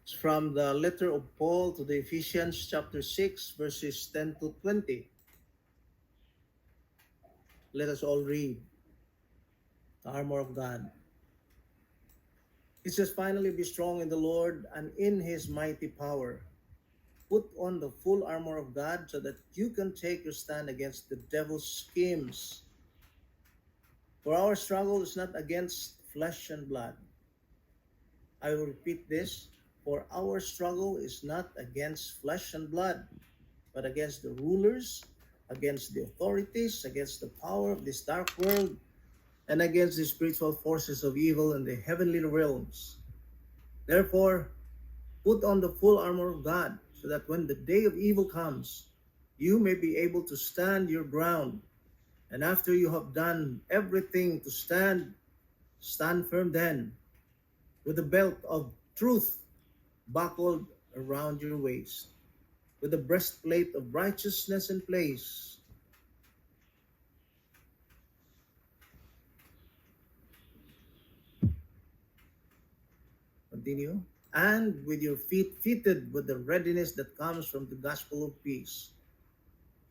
It's from the letter of Paul to the Ephesians chapter 6 verses 10 to 20. Let us all read the armor of God. It says, finally be strong in the Lord and in his mighty power. Put on the full armor of God so that you can take your stand against the devil's schemes. For our struggle is not against flesh and blood. I will repeat this. For our struggle is not against flesh and blood, but against the rulers, against the authorities, against the power of this dark world, and against the spiritual forces of evil in the heavenly realms. Therefore, put on the full armor of God, so that when the day of evil comes, you may be able to stand your ground. And after you have done everything to stand, stand firm then, with the belt of truth buckled around your waist, with the breastplate of righteousness in place. Continue. And with your feet fitted with the readiness that comes from the gospel of peace.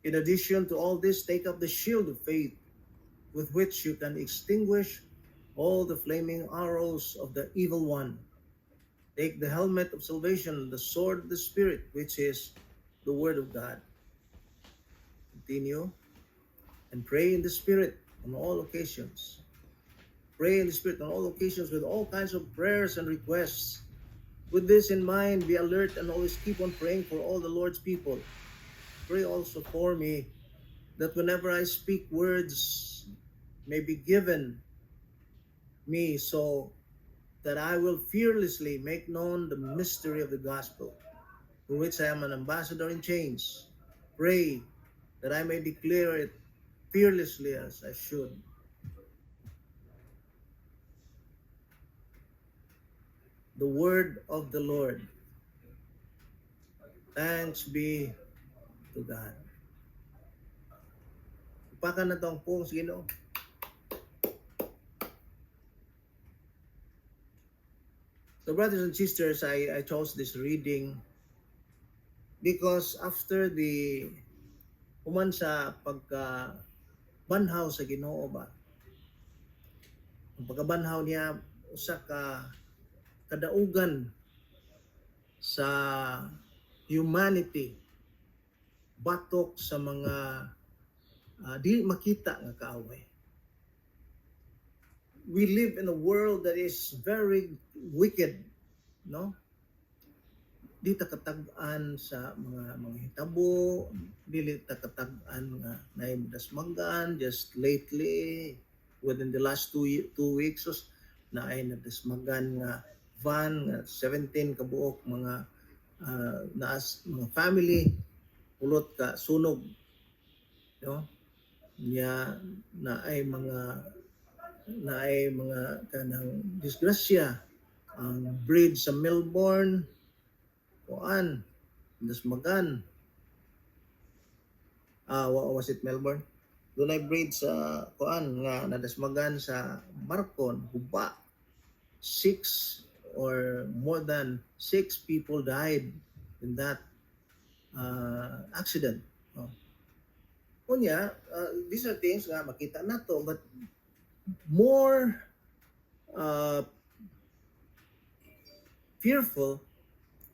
In addition to all this, take up the shield of faith, with which you can extinguish all the flaming arrows of the evil one. Take the helmet of salvation, the sword of the Spirit, which is the word of God. Continue. And pray in the Spirit on all occasions. Pray in the Spirit on all occasions with all kinds of prayers and requests. With this in mind, be alert and always keep on praying for all the Lord's people. Pray also for me, that whenever I speak, words may be given me, so that I will fearlessly make known the mystery of the gospel, for which I am an ambassador in chains. Pray that I may declare it fearlessly as I should. The word of the Lord. Thanks be to God. Ipakan na tong pong sa Ginoo. So brothers and sisters, I chose this reading because after the human sa pagka-banhaw sa Ginoo ba, ang pagkabanhaw niya usa ka kadaugan sa humanity batok sa mga di makita nga kaaway. We live in a world that is very wicked, no? Di ta katag-an sa mga hitabo, dili ta katag-an nga naimdasmagan just lately within the last two weeks na ay nadasmagan nga van nga 17 kabuok mga mga family pulot ka sunog, no? Nya na ay mga kanang disgrasya. Ang bridge sa Melbourne kuan dasmagan, was it Melbourne? Doon ay bridge sa kuan nga nadasmagan sa Marcon, Huba. 6 or more than 6 people died in that accident. Kunya, these are things nga makita nato, but more fearful,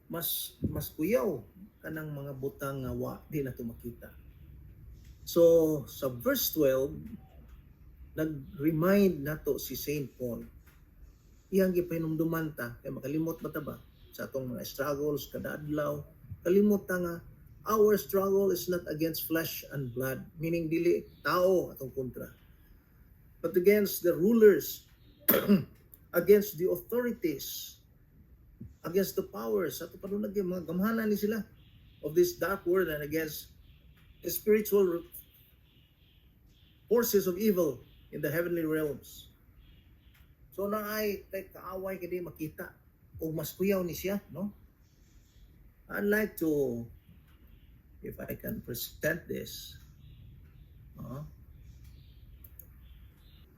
mas kuyaw kanang mga butang nga wa di na to makita. So sa verse 12, nag-remind nato si Saint Paul. Iyang gipahinumduman ta, kay makalimot ba ta ba sa atong mga struggles kada adlaw? Kalimot ta nga our struggle is not against flesh and blood, meaning dili tao atong kontra, but against the rulers, against the authorities, against the powers, ato panunag yung mga gamhanan ni sila of this dark world, and against the spiritual forces of evil in the heavenly realms. So na ay kaaway kadi makita o mas kuyaw ni siya, no? I'd like to, if I can present this,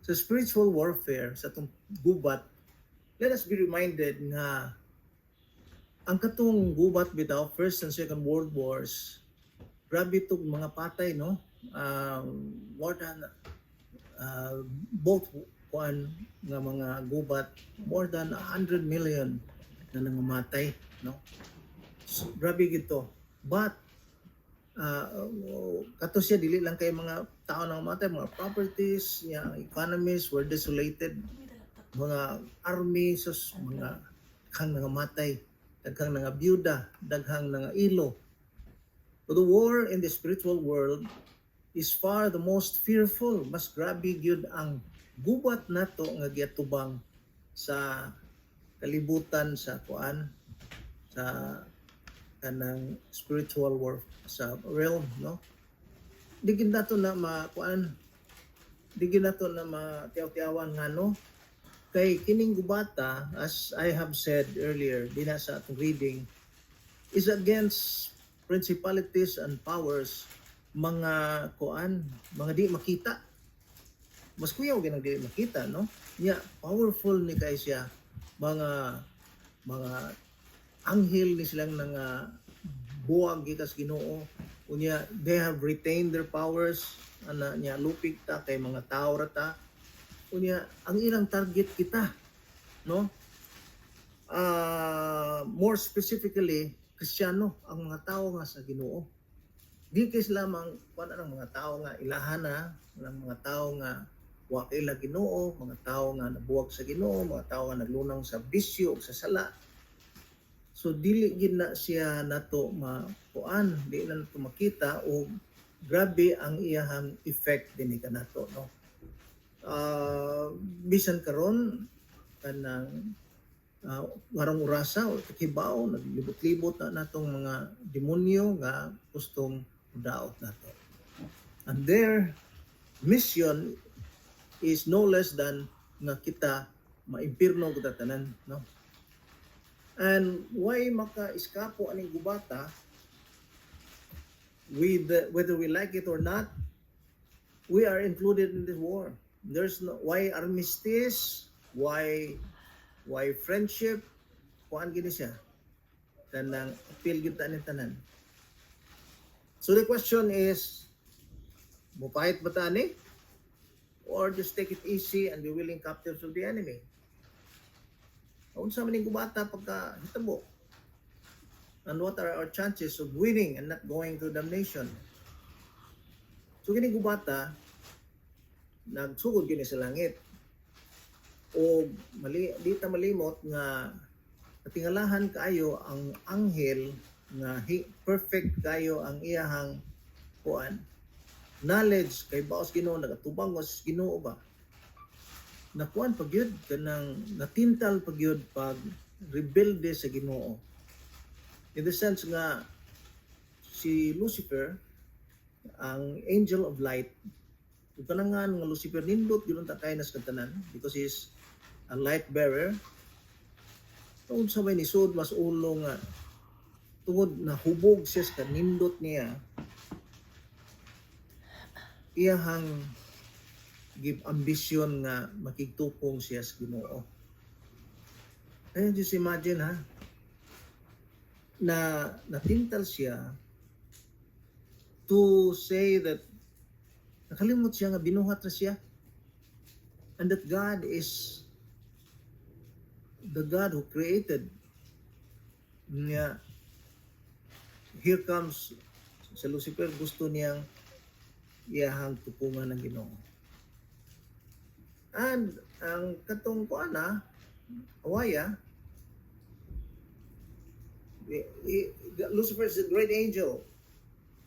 sa spiritual warfare sa itong gubat, let us be reminded nga ang katong gubat bitaw First and Second World Wars, grabe itong mga patay, no? More than both kuan nga mga gubat, more than 100 million na nangamatay, no? So, grabe gito. But kato siya dili lang kay mga tao nang matay, mga properties, economies were desolated, mga army, mga daghang nangamatay, daghang nga byuda, daghang nga ilo. But the war in the spiritual world is far the most fearful. Mas grabe gyud ang gubat nato nga giatubang sa kalibutan sa kuan, sa kanang spiritual war, sa realm, no? Di gid nato na makuan, di gid nato na matiyaw-tiyawan nga, no? Kay kining gubata, as I have said earlier dinha sa atong reading, is against principalities and powers, mga kuan, mga di makita. Mas kuyaw ginang di makita, no? Nya powerful ni kay siya, mga anghel ni silang nga buwag gikas Ginoo. Unya they have retained their powers, ana nya lupig ta kay mga tao ra ta. Unya ang ilang target kita, no? More specifically, Kristiyano, ang mga tao nga sa Ginoo. Di kay lamang kuan ang mga tao nga ilahana, ang mga tao nga wa kay la Ginoo, mga tao nga nabuwag sa Ginoo, mga tao nga naglunang sa bisyo o sa sala. So dili gid na siya nato makuan, di na nato makita, o grabe ang iyahang effect dinhi kanato, no? Bisan karon kanang warang urasa o kibaw, naglibot-libot na natong mga demonyo nga gustong daot nato. And their mission is no less than nga kita maimpirno kita tanan, no? And why maka-eskapo aning gubata, whether we like it or not, we are included in this war. There's no why armistice, why friendship, kuan gini siya, tanang appeal gyud ta ni tanan. So the question is, mupait ba ta ni, or just take it easy and be willing captives of the enemy? Unsa man ning gubata pagka hitabo? And what are our chances of winning and not going to damnation? So kini gubata nagsugod gini sa langit. O di ta malimot nga katingalahan kaayo ang anghel nga perfect kayo ang iyahang kuan. Knowledge kay baos Ginoo, nagatubang was Ginoo ba? Nakuan pagyud kanang natintal pagyud pag rebelde sa Ginoo. In the sense nga si Lucifer, ang angel of light, ug kanangan nga Lucifer nindot gyud ta kay nas katanan because he is a light bearer. Tungod sa may nisod mas ulo nga tungod na hubog siya sa nindot niya, iyahang give ambition nga makigtupong siya sa Ginoo. Kaya just imagine na natintal siya to say that nakalimot siya nga binuhat na siya, and that God is the God who created niya. Here comes sa Lucifer, gusto niyang iyahang tupungan ng Ginoo. And ang katong kuana, awaya, Lucifer is a great angel,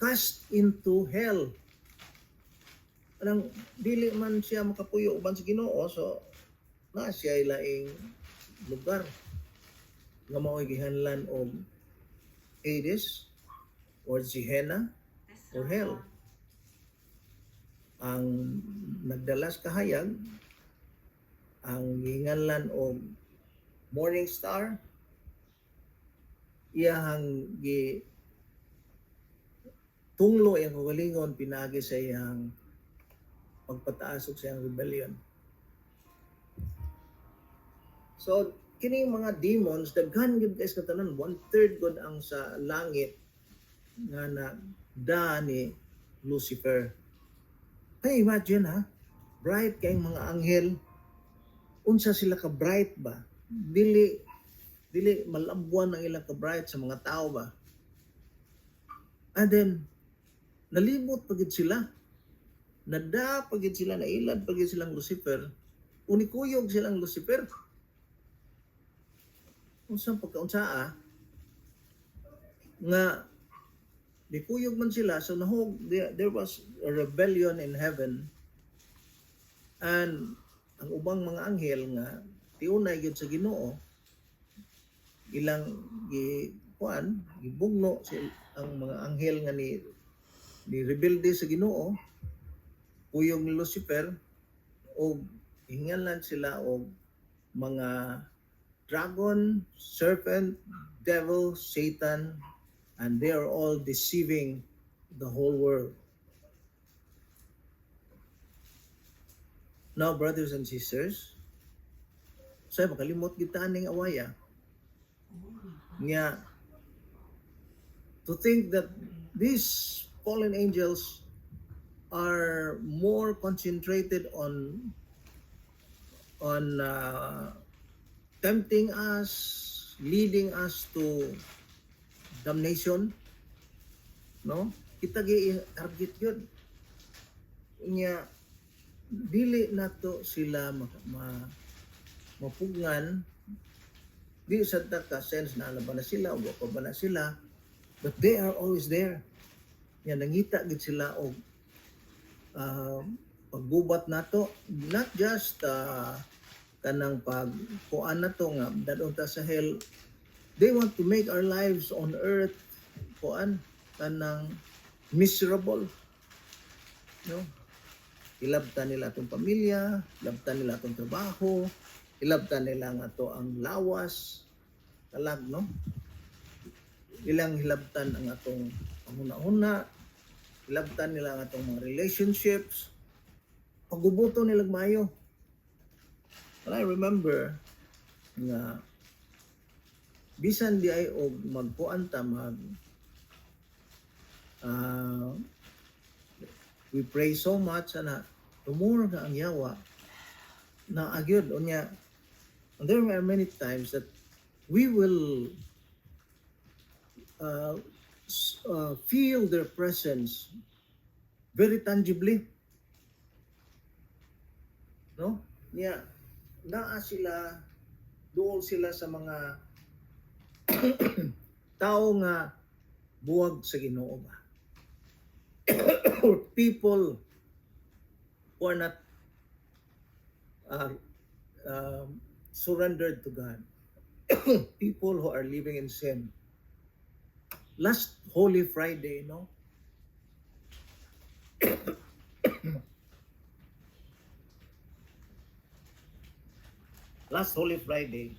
cast into hell. Anang dili man siya makapuyo uban sa Ginoo, so na siya ilaing lugar nga mao'y gihanlan og Hades or Gehenna or hell. Ang nagdalas kahayag, ang gihanlan og morning star, iyahang tunglo ang kagalingon pinagi sa iyang pagpataas og sa iyang rebellion. So kining mga demons daghan gyud guys katanan 1/3 gud ang sa langit nga da ni Lucifer. Kaya imagine ha, bright kayong mga anghel, unsa sila ka bright ba? Dili malabwan ang ilang ka bright sa mga tao ba? And then nalimot pagid sila. Nada pagid sila, nailad pagid silang Lucifer. Unikuyog silang Lucifer. Unsang pagkaunsaa nga nikuyog man sila, so nahog there was a rebellion in heaven, and ang ubang mga anghel nga tiunay gyud sa Ginoo ilang gibugno ang mga anghel nga ni rebelde sa Ginoo, kuyog ni Lucifer, o hingalan sila og mga dragon, serpent, devil, Satan, and they are all deceiving the whole world. Now, brothers and sisters, say makalimot kita ning awaya nga to think that these fallen angels are more concentrated on tempting us, leading us to damnation, no? Kita gi-target yun. Nya dili nato sila mapugngan, di sa ka sense na ba na sila o pa ba na sila, but they are always there. Nya nangita gid sila og paggubat nato, not just kanang pagkuan na to nga dadon ta sa hell. They want to make our lives on earth kanang miserable, no? Ilabtan nila atong pamilya, ilabtan nila atong trabaho, ilabtan nila nga to ang lawas kalag, no? Ilang hilabtan ang atong panguna-una, ilabtan nila ang atong mga relationships, pagubuto nila mayo. And I remember nga bisan di ay og magkuan ta we pray so much ana tumor nga ang yawa na agyod unya. And there are many times that we will feel their presence very tangibly, no? Yeah, naa sila, dool sila sa mga tao nga buwag sa Ginoo ba? Or people who are not surrendered to God. People who are living in sin. Last Holy Friday, no? Last Holy Friday,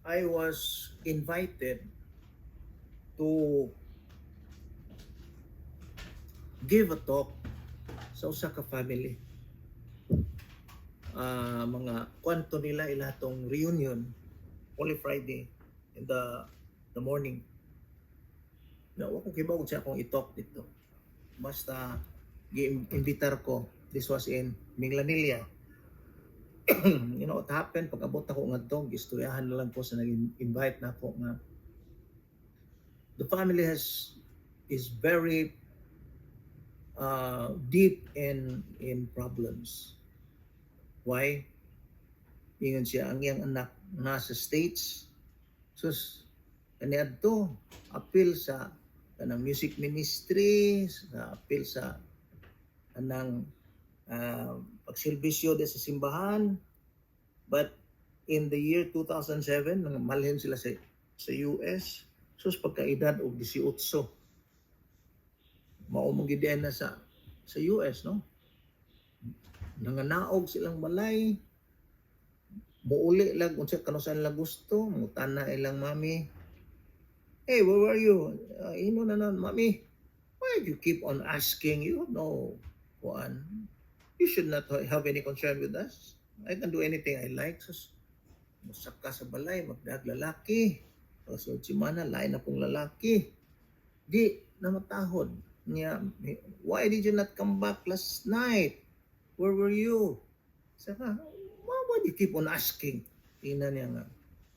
I was invited to give a talk sa usa ka family. Mga kwanto nila ilatong reunion, Holy Friday in the morning. Na ako kibawag siya akong i-talk dito. Basta gi-imbitar ko. This was in Minglanilla. You know what happened? Pag abot ako nga to, istoryahan na lang ko sa nag-invite na ako nga. The family is very deep in problems. Why? Ingon siya, ang iyang anak nasa States. Sus, kaniadto, appeal sa kanang music ministry, sa appeal sa kanang pagsilbisyo sa simbahan. But in the year 2007, malhin sila sa US. Sus, pagkaedad og 18. Maumong gidian na sa US, no? Nanganaog silang balay, muuli lang kung kanusan nila gusto, mutana ilang mami, hey, where were you? Ino na nun, mami, why do you keep on asking? You know, Juan, you should not have any concern with us. I can do anything I like. musak ka sa balay, magdag lalaki. Pagsunod si mana, lain na pong lalaki. Di na matahod niya. Why did you not come back last night? Where were you? Saka, why do you keep on asking? Tingnan niya nga.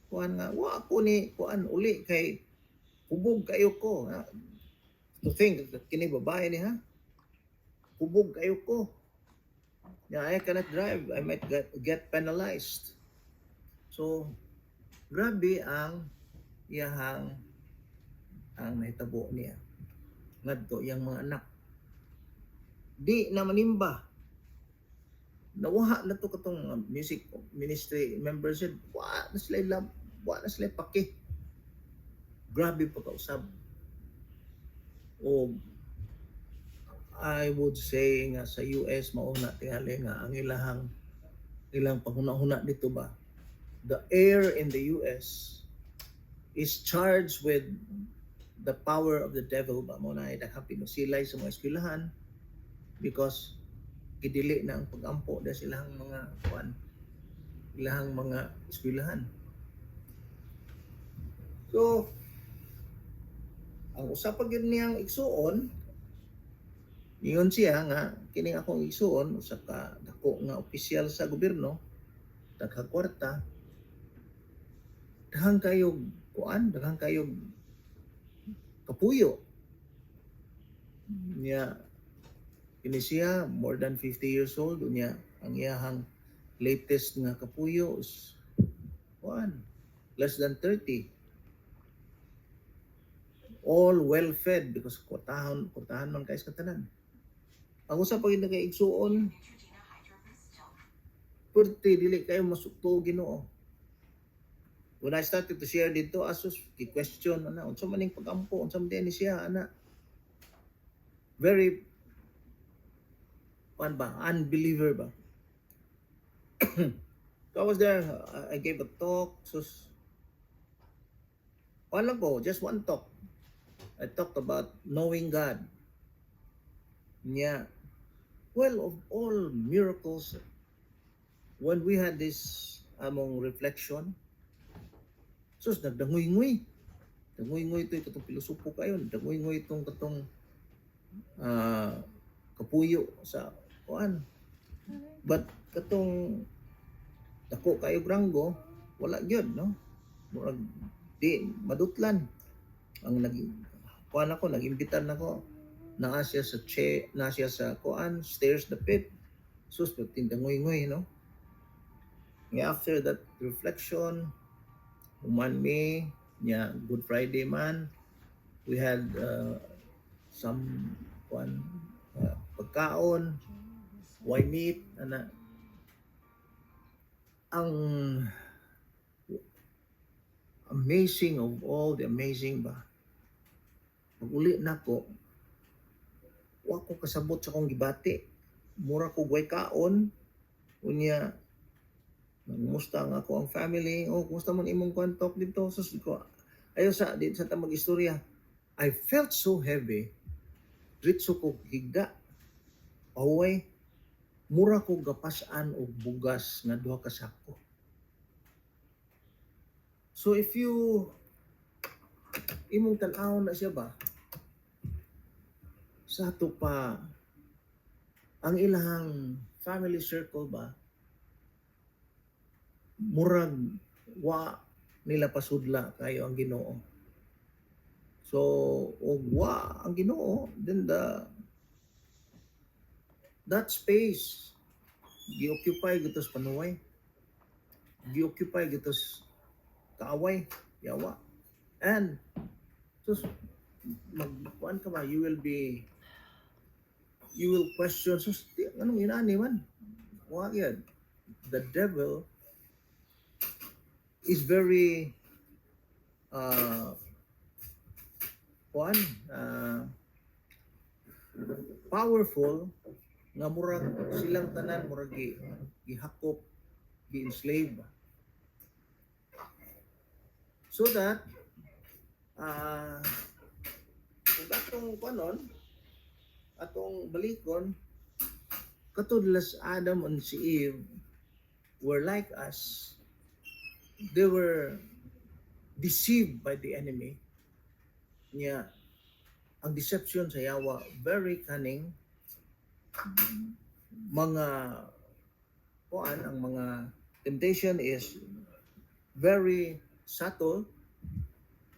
Kuan nga, wa ako ni, kuan uli kay kubog kayo ko. To think, kini babae ni ha? Kubog kayo ko. Yeah, I cannot drive. I might get penalized. So, grabe ang iyahang ang nahitabo niya. Ngadto yang mga anak. Di na manimba. Nawaha na to katong music ministry members yun. Wa na sila love. Wa na sila paki. Grabe pa kausap. O I would say nga sa US mauna tingali nga ang ilang panghuna-huna dito ba. The air in the US is charged with the power of the devil ba mo na daghang pinusilay sa mga eskwelahan because gidili na ang pag-ampo da silang mga ilahang mga eskwelahan. So ang usa pa gyud niyang igsuon ingon siya nga kining akong igsuon usa ka dako nga opisyal sa gobyerno daghang kwarta daghang kayog daghang kayog kapuyo niya. Kini siya more than 50 years old unya ang iyahang latest nga kapuyo is less than 30, all well fed because kwartahan man kayo sa tanan. Ang usa pa gyud kay igsuon purti dili kayo masukto Ginoo. When I started to share dito asus ki-question ana unsa man ning pag-ampo unsa man ni siya ana very unbeliever ba. So I was there, I gave a talk, just one talk. I talked about knowing God. Yeah. Well, of all miracles, when we had this among reflection, nagdangoy-ngoy. Dangoy-ngoy ito katong pilosopo kayo, dangoy-ngoy itong katong kapuyo sa but katong dako kayo granggo wala gyud no murag di madutlan ang nag-imbitar nako naa siya sa stairs the pit tindangoy-ngoy no. After that reflection human me Good Friday man we had some pagkaon, wine meat, ang amazing of all the amazing ba. Pag uli na ko, wa ko kasabot sa kong gibati. Mura ko guay kaon, unya, nangumusta nga ako ang family, kumusta man imong kwantok dito, ko, ayaw sa tamag-istorya. I felt so heavy. Ritso ko higda. Away, mura ko gapasan og bugas nga duha ka sako. So if you imong tan-aw na siya ba sa ato pa ang ilahang family circle ba murag wa nila pasudla kayo ang Ginoo. So, ang Ginoo, then that space gi-occupy gitos panuway. Gi-occupy gitos kaaway, yawa. And magkuan ka ba, you will question anong inani man. Wa gyud. The devil is very powerful nga murag silang tanan murag gihakop, gi-enslave. So that kung atong balikon katudlas Adam and si Eve were like us. they were deceived by the enemy. Niya, ang deception sa yawa, very cunning. Mga, ang mga temptation is very subtle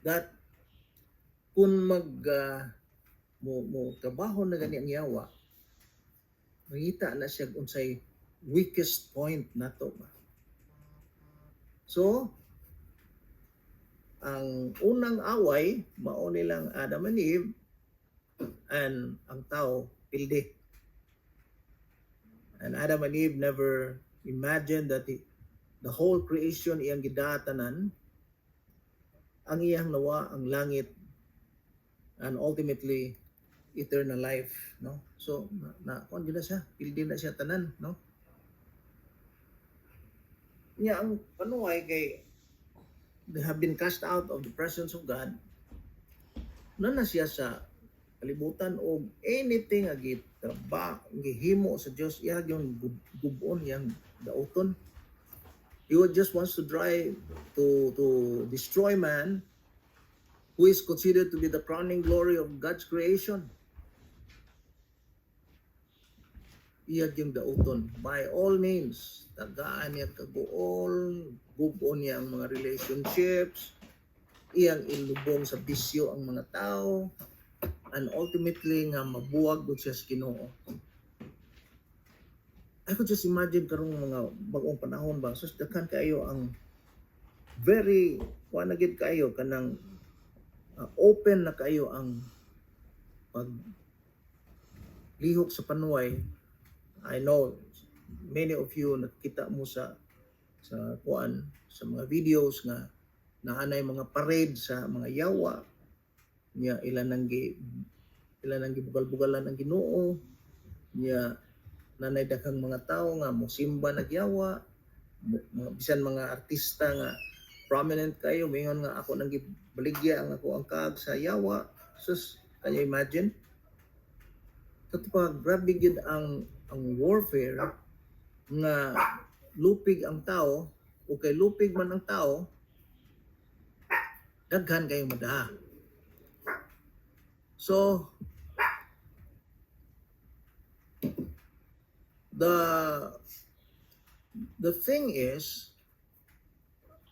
that kung mo trabaho na gani ang yawa, makita na siya unsay weakest point nato ba. So, ang unang away, mao nilang Adam and Eve, and ang tao, pildi. And Adam and Eve never imagined that the whole creation iyang gidatanan, ang iyang nawa, ang langit, and ultimately, eternal life, no? So, kung na siya, pildi na siya tanan, no? Niya, ang panuway kay they have been cast out of the presence of God, na siya sa kalibutan o anything agit gihimo sa Dios, iya yung gubon yang dauton. He just wants to try to destroy man, who is considered to be the crowning glory of God's creation. Iya yung dauton by all means, tagaan niya kaguol, gubon niya ang mga relationships, iyang ilubong sa bisyo ang mga tao, and ultimately nga mabuwag siya sa Ginoo. I could just imagine karong mga bagong panahon ba, so dakan kayo ang very wanagid kayo kanang open na kayo ang pag lihok sa panuway. I know many of you nakita mo sa sa mga videos nga naanay mga parade sa mga yawa niya, ilan nang gibugal-bugalan ang Ginoo niya, nanay daghang mga tao nga mosimba nagyawa, mga bisan mga artista nga prominent kayo mingon nga ako nang gibaligya ang ako ang kag sa yawa. Sus, can you imagine? Katupag grabe gid ang warfare nga lupig ang tao, o kay lupig man ang tao, daghan kayong madaha. So, the thing is,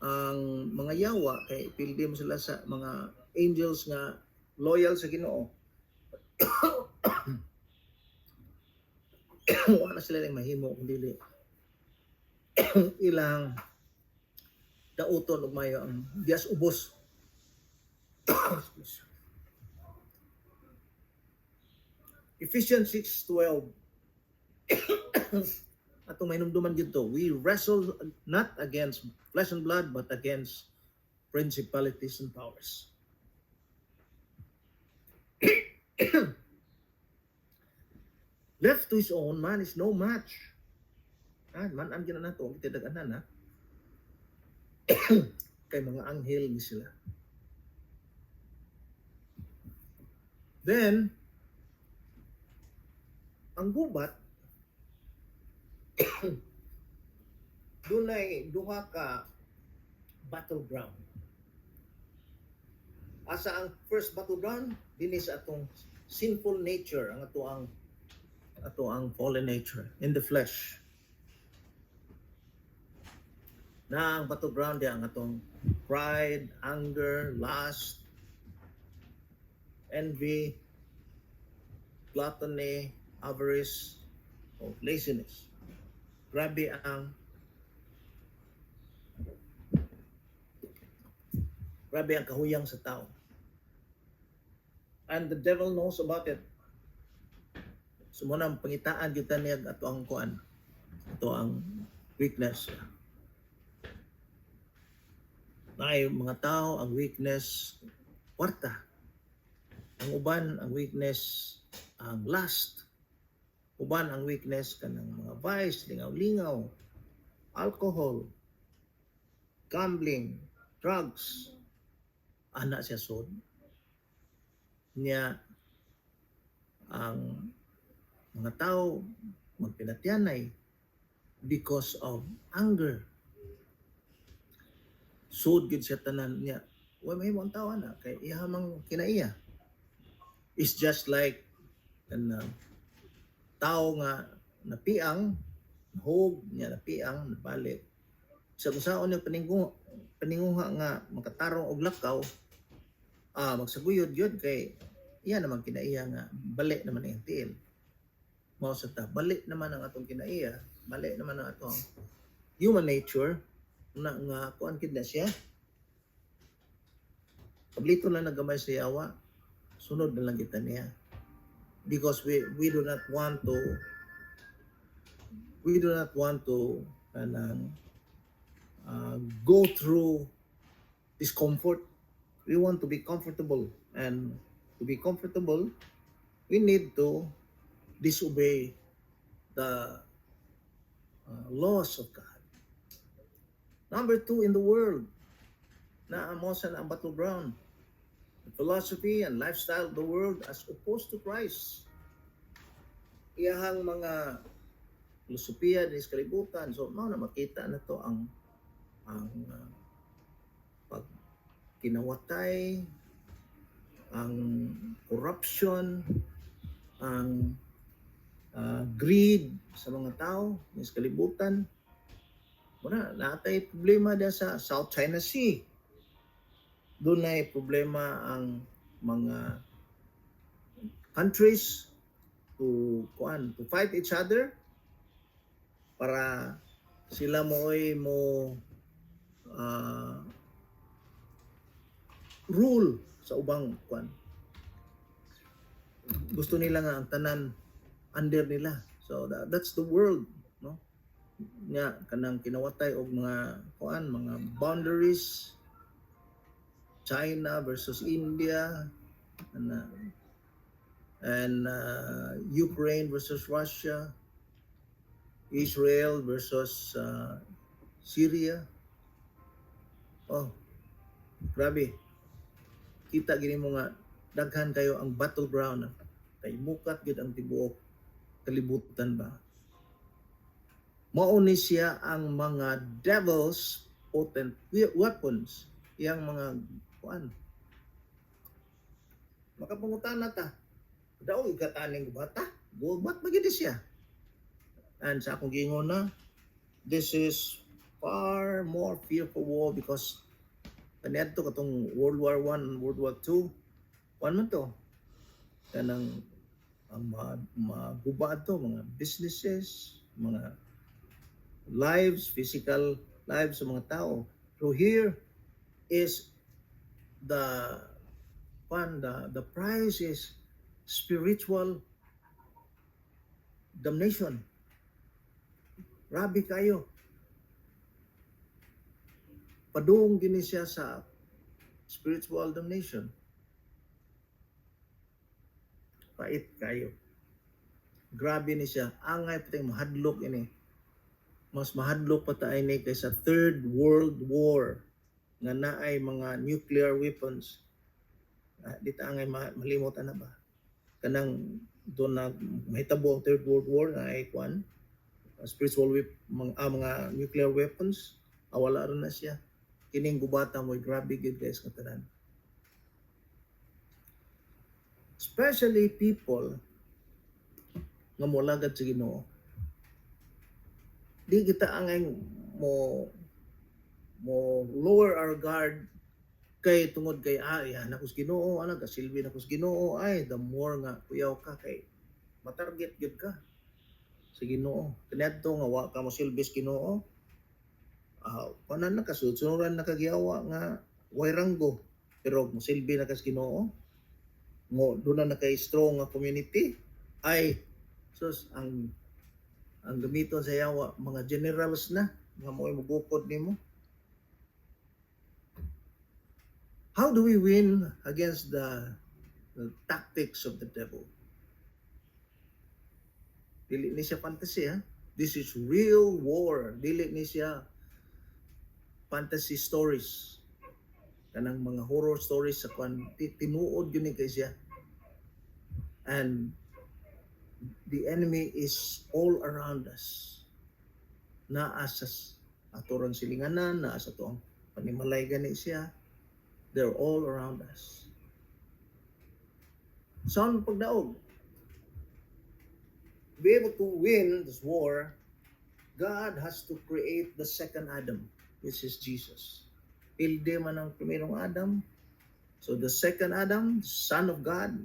ang mga yawa, kay pildi mo sila sa mga angels nga loyal sa Ginoo. Wala sila lang mahimo kung dili ilang dauton ug mayo ang Dias ubos. Ephesians 6:12. Ato may numduman dito, we wrestle not against flesh and blood but against principalities and powers. Left to his own, man is no match. Man ang gina nato, kita daganan ha. Kay mga anghel ni sila. Then, ang gubat, dunay duha ka battleground. Asa ang first battleground, dinhi sa atong sinful nature, ang ato ang fallen nature in the flesh. Na ang battleground diya ang atong pride, anger, lust, envy, gluttony, avarice, o laziness. Grabe ang kahuyang sa tao. And the devil knows about it. Sumunang pangitaan kita niya ato ang kuan. Ato ang weakness. May mga tao ang weakness kwarta. Ang uban ang weakness ang lust. Uban ang weakness kanang mga vice, lingaw-lingaw, alcohol, gambling, drugs. Ana siya sod. Niya ang mga tao magpinatyanay because of anger. sud gid siya tanan niya. Wa mahimo ang tawa na kay iya mang kinaiya. It's just like kan tao nga napiang, hog niya napiang, nabalik. Sa kung saan yung paninguha nga makatarong og lakaw, magsaguyod yun kay iya naman kinaiya nga balik naman ang tiil. Mao sa ta, balik naman ang atong kinaiya, balik naman ang atong human nature na nga kuan kid na siya. Pablito lang nagamay sa yawa, sunod na lang kita niya. Because we do not want to go through discomfort. We want to be comfortable, and to be comfortable we need to disobey the laws of God. Number 2 in the world na amo sa ang battleground, the philosophy and lifestyle of the world as opposed to Christ. Iyahang mga filosofiya din sa kalibutan. So, mao na makita na to ang pag kinawatay, ang corruption, ang greed sa mga tao sa kalibutan. Wala, natay problema din sa South China Sea. Doon ay problema ang mga countries to fight each other para sila mo rule sa ubang gusto nila nga ang tanan under nila. So that's the world, no? Nya kanang kinawatay og mga boundaries, China versus India, and Ukraine versus Russia, Israel versus Syria. Oh, grabe. Kita gini mo nga daghan kayo ang battleground, kay mukat gid ang tibuok kalibutan ba. Mao ni siya ang mga devil's potent weapons, yang mga makapangutan na ta. Daw igataning bata, gubat magid siya. And sa akong giingon na, this is far more fearful war because kaniadto katong World War I and World War II, man to kanang magubad to mga businesses, mga lives, physical lives sa mga tao. So here is the price is spiritual damnation. Grabe kayo. Padung gini siya sa spiritual damnation. Pait kayo. Grabe ni siya. Angay patay mahadlok ini. Mas mahadlok pa tayo ni kaysa Third World War nga naay mga nuclear weapons. Di ta angay malimutan na ba? Kanang doon na mahitabo ang Third World War na ay spiritual mga nuclear weapons, wala rin na siya. Kining gubata mo, grabe gid guys katanan. Especially people nga molagad sa Ginoo. Di kita angay mo lower our guard kay tungod kay na kus Ginoo, kasilbi na kus Ginoo, the more nga kuyaw ka kay matarget gid ka sa Ginoo. Kaniadto nga wa ka mo silbis Ginoo, panan na kasunod-sunuran na kagyawa nga way ranggo, pero mo silbi na kas Ginoo, mo doon na kay strong nga community, sus ang gamiton sa yawa mga generals na nga mo'y mugukod nimo. How do we win against the tactics of the devil? Dili ni siya fantasy, ha? This is real war. Dili ni siya fantasy stories. Kanang mga horror stories sa tinuod yun kay siya. And the enemy is all around us. Naa sa aturang silinganan, naa sa tuang Panimalay gani siya. They're all around us. Saan pagdaog? To be able to win this war, God has to create the second Adam, which is Jesus. Pilde man ang primerong Adam. So the second Adam, Son of God,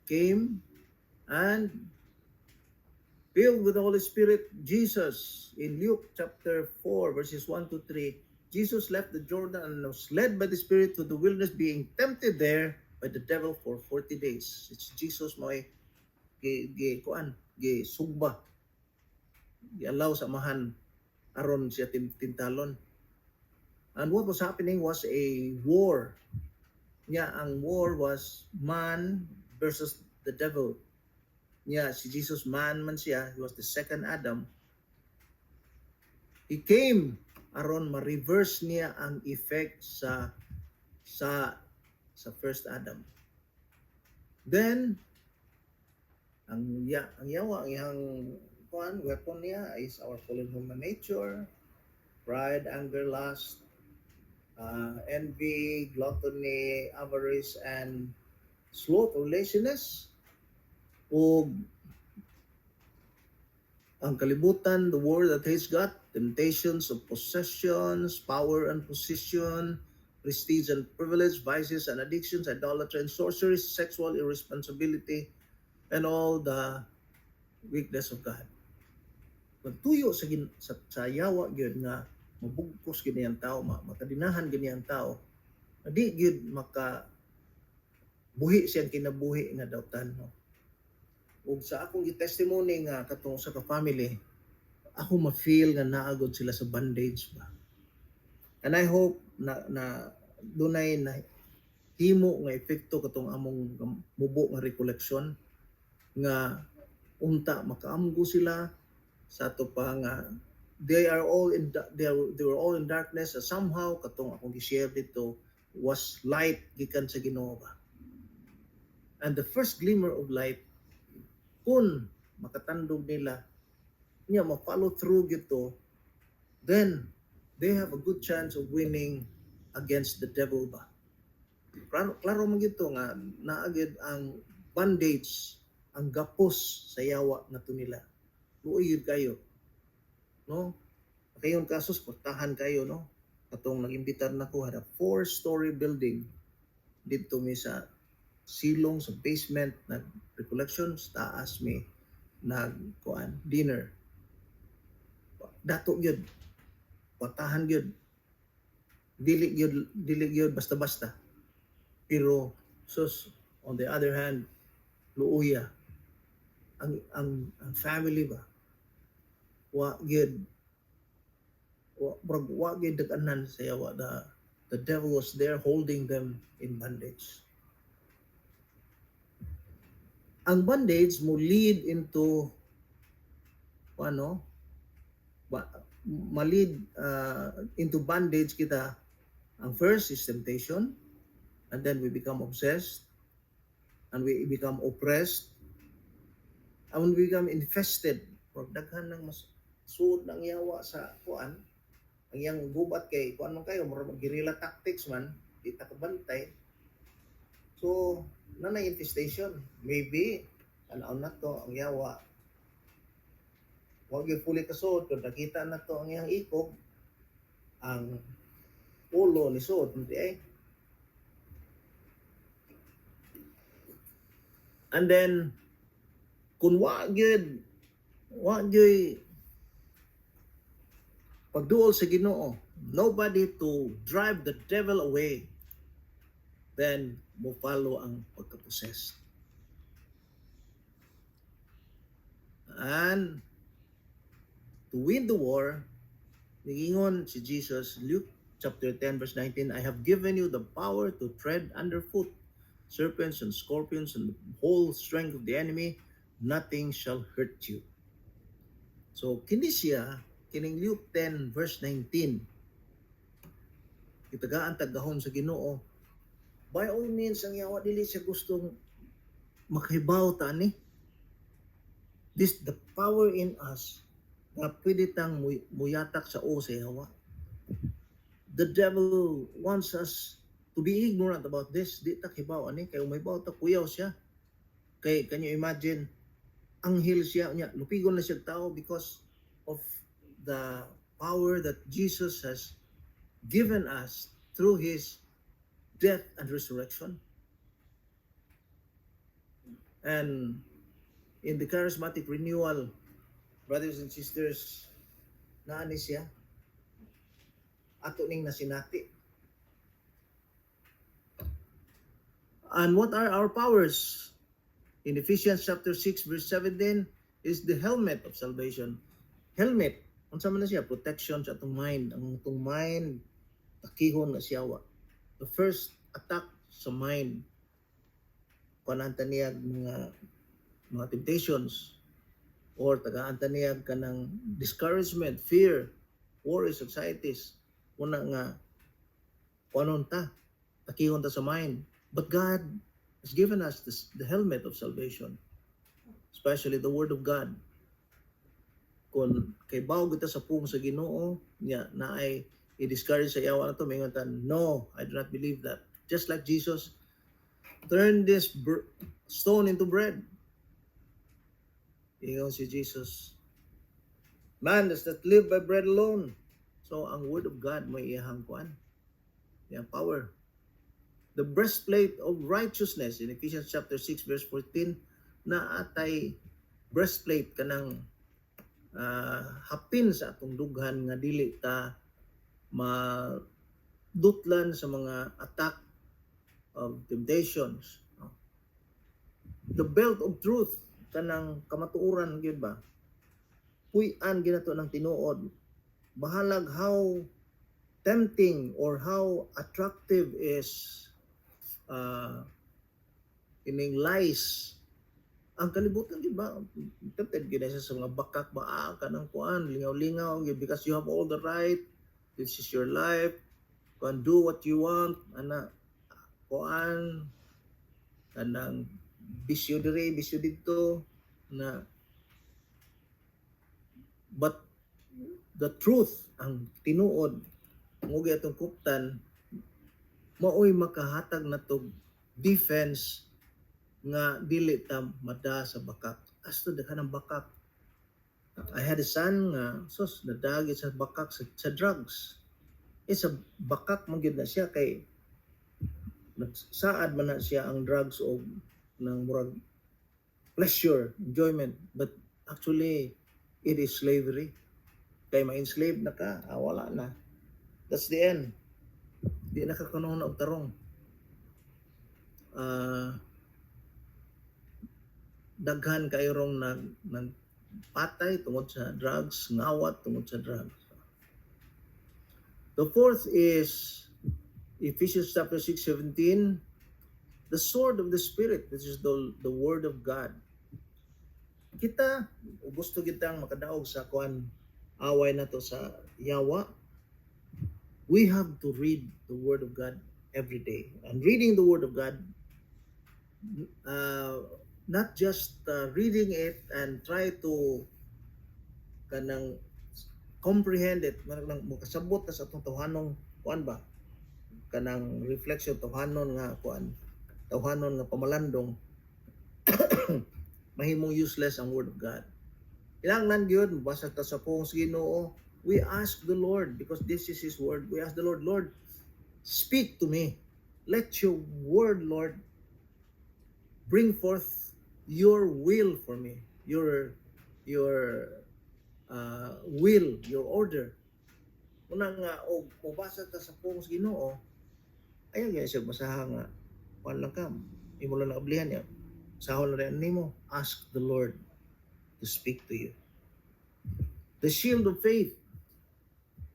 came and filled with the Holy Spirit, Jesus, in Luke chapter 4, verses 1 to 3, Jesus left the Jordan and was led by the Spirit to the wilderness, being tempted there by the devil for 40 days. It's Jesus may sugba, gi-allow sa mahan aron siya tintalon. And what was happening was a war. Ang war was man versus the devil. Si Jesus man man siya, he was the second Adam. He came aron ma-reverse niya ang effect sa first Adam. Then ang yawa, ang iyang weapon niya is our fallen human nature, pride, anger, lust, envy, gluttony, avarice, and sloth or laziness. O ang kalibutan, the world that hates God, temptations of possessions, power and position, prestige and privilege, vices and addictions, idolatry and sorcery, sexual irresponsibility, and all the weakness of God. Pagtuyo sa yawa gyud nga mabugkos gini ang tao, makadinahan gini ang tao, di gyud maka buhi siyang kinabuhi nga dautan. Ug sa akong testimony nga katong sa ka-family, ako ma-feel nga naagod sila sa bondage ba. And I hope na dunay na himo nga epekto katong among mubo nga recollection nga unta makaamgo sila sa ato pa nga they were all in darkness. Somehow katong akong gi-share dito was light gikan sa Ginoo ba. And the first glimmer of light, kung makatandog nila niya ma-follow through gito, then they have a good chance of winning against the devil ba. Klaro man gito nga naagid ang bondage, ang gapos sa yawa na to nila. Luoy kayo, no? Kayon kasos portahan kayo, no? Katong nag-imbitar na ko, had a 4-story building dito mi sa silong sa basement, nag recollection sa taas mi nagkuan dinner. Dato gyud, portahan gyud, dili gyud basta-basta. Pero sus, on the other hand, luuya ang family ba, wa gyud daganan sa yawa. The devil was there holding them in bondage. Ang bondage mo lead into ma-lead into bondage kita. Ang first is temptation, and then we become obsessed, and we become oppressed, and we become infested. Pag daghan ng suod ng yawa sa kuan, ang iyang gubat kay kuan man kayo, mura guerrilla tactics man, di ta kabantay. So nanay infestation, maybe anaw na to ang yawa, wag yung puli kasod, kung nakita na to ang iyang ikog, ang ulo ni sod, hindi ay. And then kung wag pagduol sa Ginoo, nobody to drive the devil away, then mo follow ang pagka-possess. And to win the war, nigingon si Jesus, Luke chapter 10 verse 19, I have given you the power to tread underfoot serpents and scorpions and the whole strength of the enemy, nothing shall hurt you. So kini siya, kining Luke 10 verse 19, kitagaan taggahom sa Ginoo, by all means ang yawa dili siya gustong makahibaw ta ni. The power in us na pwede tang muyatak sa o sa yawa. The devil wants us to be ignorant about this. Di ta kibaw ani kay umaybaw ta kuyaw siya. Kay can you imagine anghel siya niya lupigon na siya tao because of the power that Jesus has given us through his death and resurrection. And in the charismatic renewal, brothers and sisters, naani siya ato ning nasinati. And what are our powers? In Ephesians chapter 6 verse 17 is the helmet of salvation. Helmet, unsa man na siya? Protection sa atong mind. Ang atong mind takihon na siya wa. The first attack sa mind kananta niya mga temptations or tagaanta niya kanang discouragement, fear, worries, anxieties. Una nga kuanon ta, takihon ta sa mind. But God has given us the helmet of salvation, especially the Word of God. Kung kay bawo kita sa pung sa Ginoo niya na ay i-discourage sa yawa na to, may nguntan, no, I do not believe that. Just like Jesus, turn this stone into bread. Ingon si Jesus, man does not live by bread alone. So, ang Word of God may iyahang kuan. Iyang power. The breastplate of righteousness in Ephesians chapter 6 verse 14 na atay breastplate kanang hapin sa atong dughan nga dili ta madutlan sa mga attack of temptations. The belt of truth kanang kamatuoran gyud ba? Puy-an ginato ng tinuod. Bahalag how tempting or how attractive is ining lies. Ang kalibutan di ba? Tempted gina siya sa mga bakak ba kanang kuan lingaw-lingaw because you have all the right. This is your life. You can do what you want. Ana kuan kanang bisyo diri, bisyo dito na but the truth ang tinuod mo atong kuptan maoy makahatag na to defense nga dili ta mada sa bakak. As to daghan ng bakak. I had a son nga sus nadagi sa bakak sa drugs. It's a bakak man gyud na siya kay saad man na siya ang drugs o ng murag pleasure, enjoyment, but actually it is slavery. Kay ma-enslave na ka, wala na. That's the end. Di na kakanong na og tarong. Daghan kayrong nagpatay tungod sa drugs, ngawat tungod sa drugs. The fourth is Ephesians chapter 6:17, the sword of the Spirit, which is the word of God. Kita, gusto kitang makadaog sa kuan away na to sa yawa. We have to read the Word of God every day. And reading the Word of God, not just reading it and try to kanang comprehend it, makasabot ta sa atong tawhanong kuan ba? Kanang reflection tawhanon nga kuan, tawhanon nga pamalandong mahimong useless ang Word of God. Ilangnan gyud mabasa ta sa pong Ginoo. We ask the Lord, because this is His word, we ask the Lord, Lord, speak to me. Let your word, Lord, bring forth your will for me. Your will, your order. Unang nga, o mabasa ta sa pong Ginoo, ayaw nga siya basaha nga, wala lang ka, imo lang nakablihan niya. Sahol na rin nimo, ask the Lord to speak to you. The shield of faith,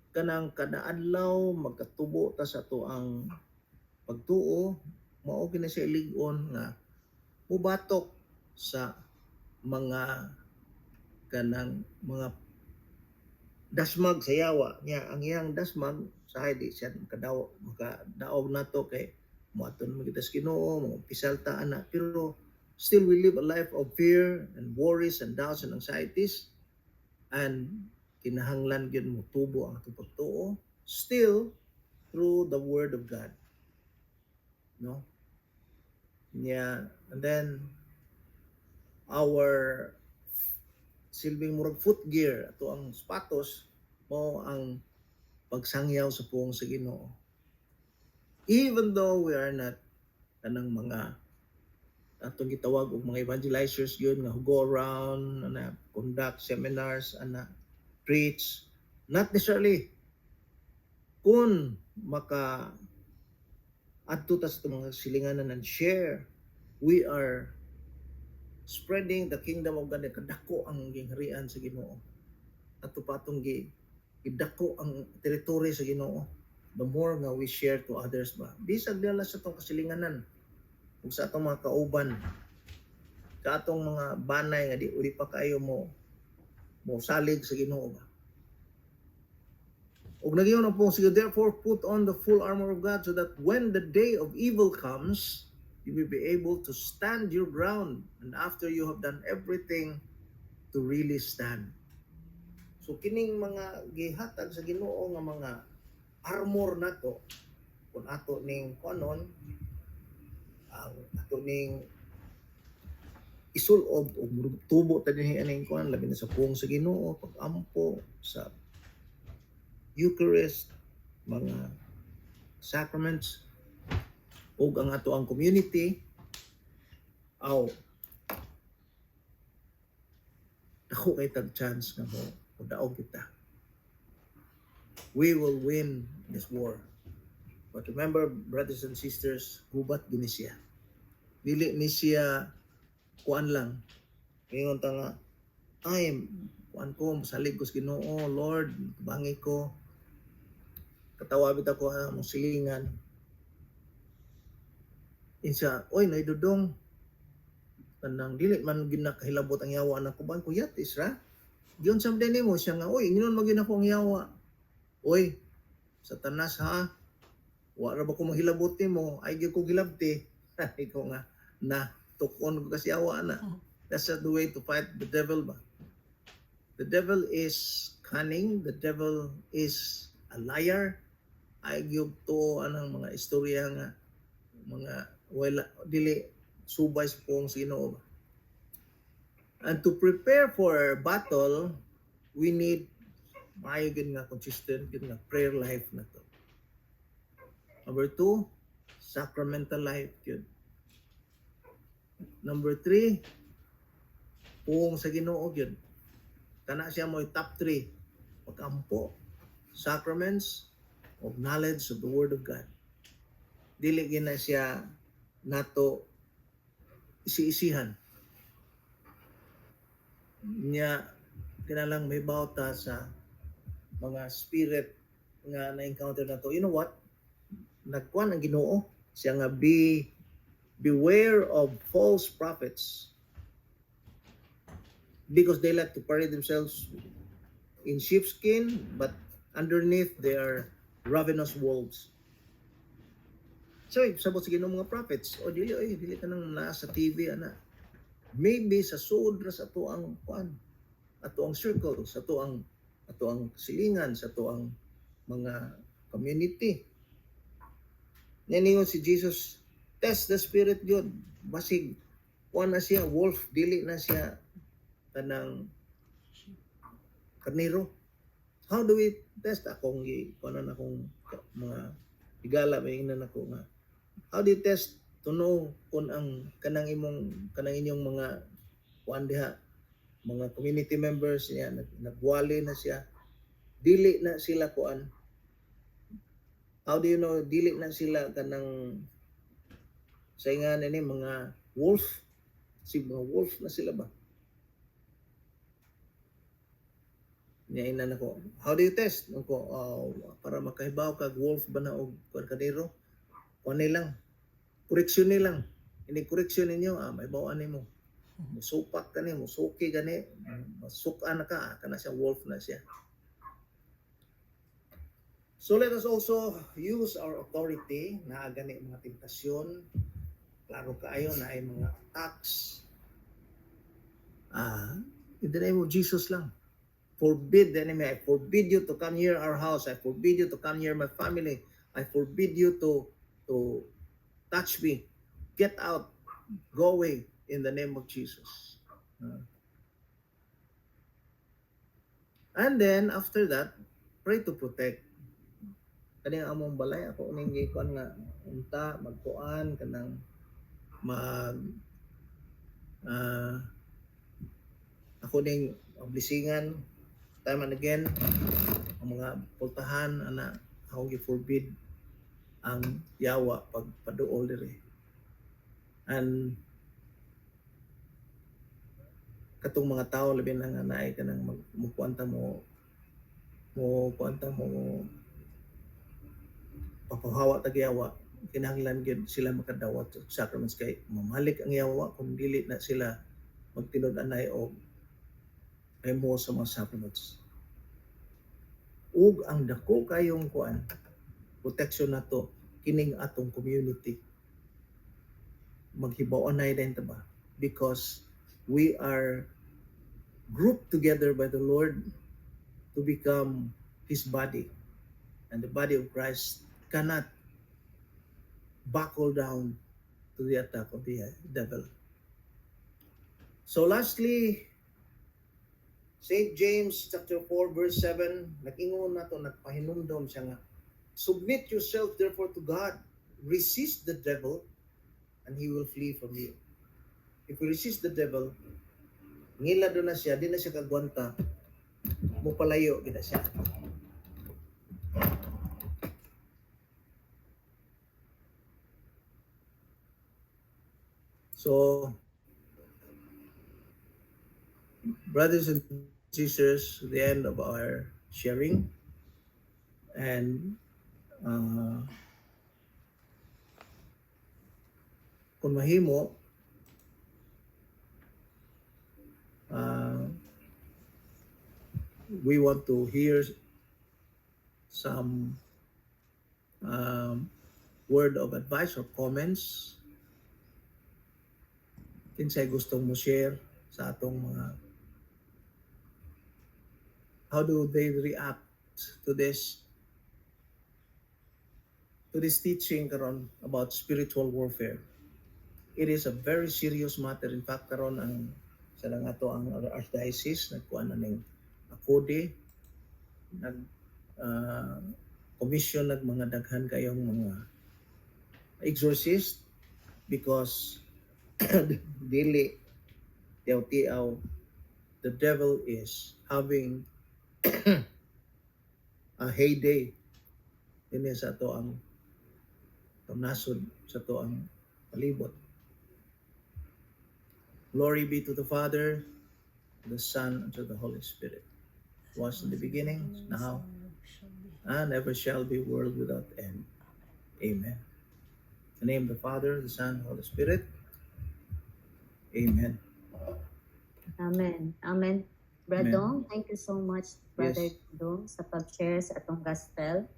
kanang kada adlaw magkatubo ta sa to ang pagtuo, mao gina siya ilig-on nga mubatok sa mga kanang mga dasmag sa yawa niya. Ang iyang dasmag sa di siya makadaog nato kay moaton mo kita sa Ginoo, mga pisalta ana, pero still we live a life of fear and worries and doubts and anxieties, and kinahanglan gyud mo tubo ang atong pagtuo. Still through the Word of God. No? Yeah. And then, our silbing murag foot gear, ato ang sapatos, mo ang pagsangyaw sa puong sa Ginoo. Even though we are not kanang mga atong gitawag og mga evangelizers yun nga who go around na conduct seminars ana preach, not necessarily kung maka adto ta sa mga silinganan and share, we are spreading the kingdom of God. Kadako ang gingharian sa Ginoo, ato patong idako ang teritoryo sa Ginoo. The more nga we share to others ba, bisag dala sa atong kasilinganan ug sa atong mga kauban, sa atong mga banay nga di pa kayo mo salig sa Ginoo ba. Ug nagyon na po, sige, therefore put on the full armor of God so that when the day of evil comes, you will be able to stand your ground, and after you have done everything, to really stand. So kining mga gihatag sa Ginoo nga mga armor nato, kung ato ning kanon, ang ato ning isulob o tubo ta dinhi aning kuan, labi na sa puong sa Ginoo, pag-ampo sa Eucharist, mga sacraments, ug ang ato ang community, ako kay tag chance nga mo daog kita. We will win this war. But remember, brothers and sisters, gubat gini siya. Dili ni siya kuan lang. Ngayon ta nga, ay, kuan ko, masalig ko sa Ginoo, Lord, bangi ko, katawabit ako ha, mong silingan. Insa, oy, naidudong, kanang dili man ginakahilabot ang yawa na kuban ko yatis ra. Diyon sa din mo siya nga, oy, nginon magin ako ang yawa. Oy, Satanas ha, wa ra ba ko mahilabot mo, ay gyud ko gilabti. Ikaw nga, na tukon ko kasi yawa na. That's the way to fight the devil ba. The devil is cunning, the devil is a liar. Ay gyud to anang mga istorya nga mga wala dili subay sa puong Ginoo. And to prepare for battle, we need maayo gid nga consistent gid nga prayer life na to. Number 2, sacramental life yun. Number 3, puong sa Ginoo yun. Kana siya mo top 3, pag-ampo, sacraments, of knowledge of the Word of God. Dili gina siya nato isi-isihan. Nya kinalang may bawta sa mga spirit nga na-encounter na to. You know what? Nagkuan ang Ginoo siya nga beware of false prophets because they like to parade themselves in sheepskin but underneath they are ravenous wolves. So, sabot sa Ginoo mga prophets, o dili ka nang nasa TV, ana. Maybe sa suod ra sa ato ang kuan, ato ang circle, sa ato ang silingan, sa ato ang mga community. Naningon si Jesus, test the spirit yun. Basig, kuan na siya, wolf, dili na siya kanang karnero. How do we test? Akong kuanan akong mga higala may ingnan ako nga. How do you test to know kung ang kanang inyong mga kuan diha, mga community members niya nagwali na siya, dili na sila kuan. How do you know dili na sila kanang saingan ini mga wolf? Si mga wolf na sila ba? Niainan ako. How do you test? Ako, para makahibaw kag wolf ba na og karkadero? Kuan lang. Koreksyon nilang. Ini koreksyon ninyo, may bawaan nimo. Musupak ka ni, musuki ka ni, masukan na ka, kana siya wolf na siya. So let us also use our authority na gani mga tentasyon. Klaro kaayo na ay mga attacks. In the name of Jesus lang. Forbid the enemy. I forbid you to come near our house. I forbid you to come near my family. I forbid you to touch me. Get out. Go away in the name of Jesus. And then after that, pray to protect. Kani among balay ako ning gikon nga unta magkuan kanang mag ah, ako ning blisingan time and again ang mga pultahan ana ako gi-forbid ang yawa pag paduol diri. And katong mga tao labi na nga naay kanang magkuanta mo kuanta mo papahawa tag yawa, kinahanglan gyud sila makadawat sa sacraments kay mamalik ang yawa kung dili na sila magtinud-anay og remo sa mga sacraments. Ug ang dako kayong kuan protection nato kining atong community maghibaw-anay din ta ba, because we are grouped together by the Lord to become His body, and the body of Christ cannot buckle down to the attack of the devil. So lastly, St. James chapter 4 verse 7, nag-ingon nato, nagpahinumdom siya nga, submit yourself therefore to God, resist the devil, and he will flee from you. If we resist the devil, ngila doon na siya, di na siya kagwanta, mupalayo gina siya. So, brothers and sisters, the end of our sharing, and kung mahimo, we want to hear some word of advice or comments. Kinsay gustong mo share sa atong mga, how do they react to this teaching karon about spiritual warfare? It is a very serious matter. In fact, karon ang sa lang ato ang archdiocese nagkuan na ning akode, nag commission nag mga daghan kayong mga exorcist, because dili tiaw-tiaw the devil is having a heyday dinhi sa to ang nasod sa to ang palibot. Glory be to the Father, the Son, and to the Holy Spirit. Was in the beginning, now, and ever shall be, world without end. Amen. In the name of the Father, the Son, and the Holy Spirit. Amen. Amen. Amen. Brother Dong, thank you so much, Brother Yes. Dong, sa pag-share sa atong gospel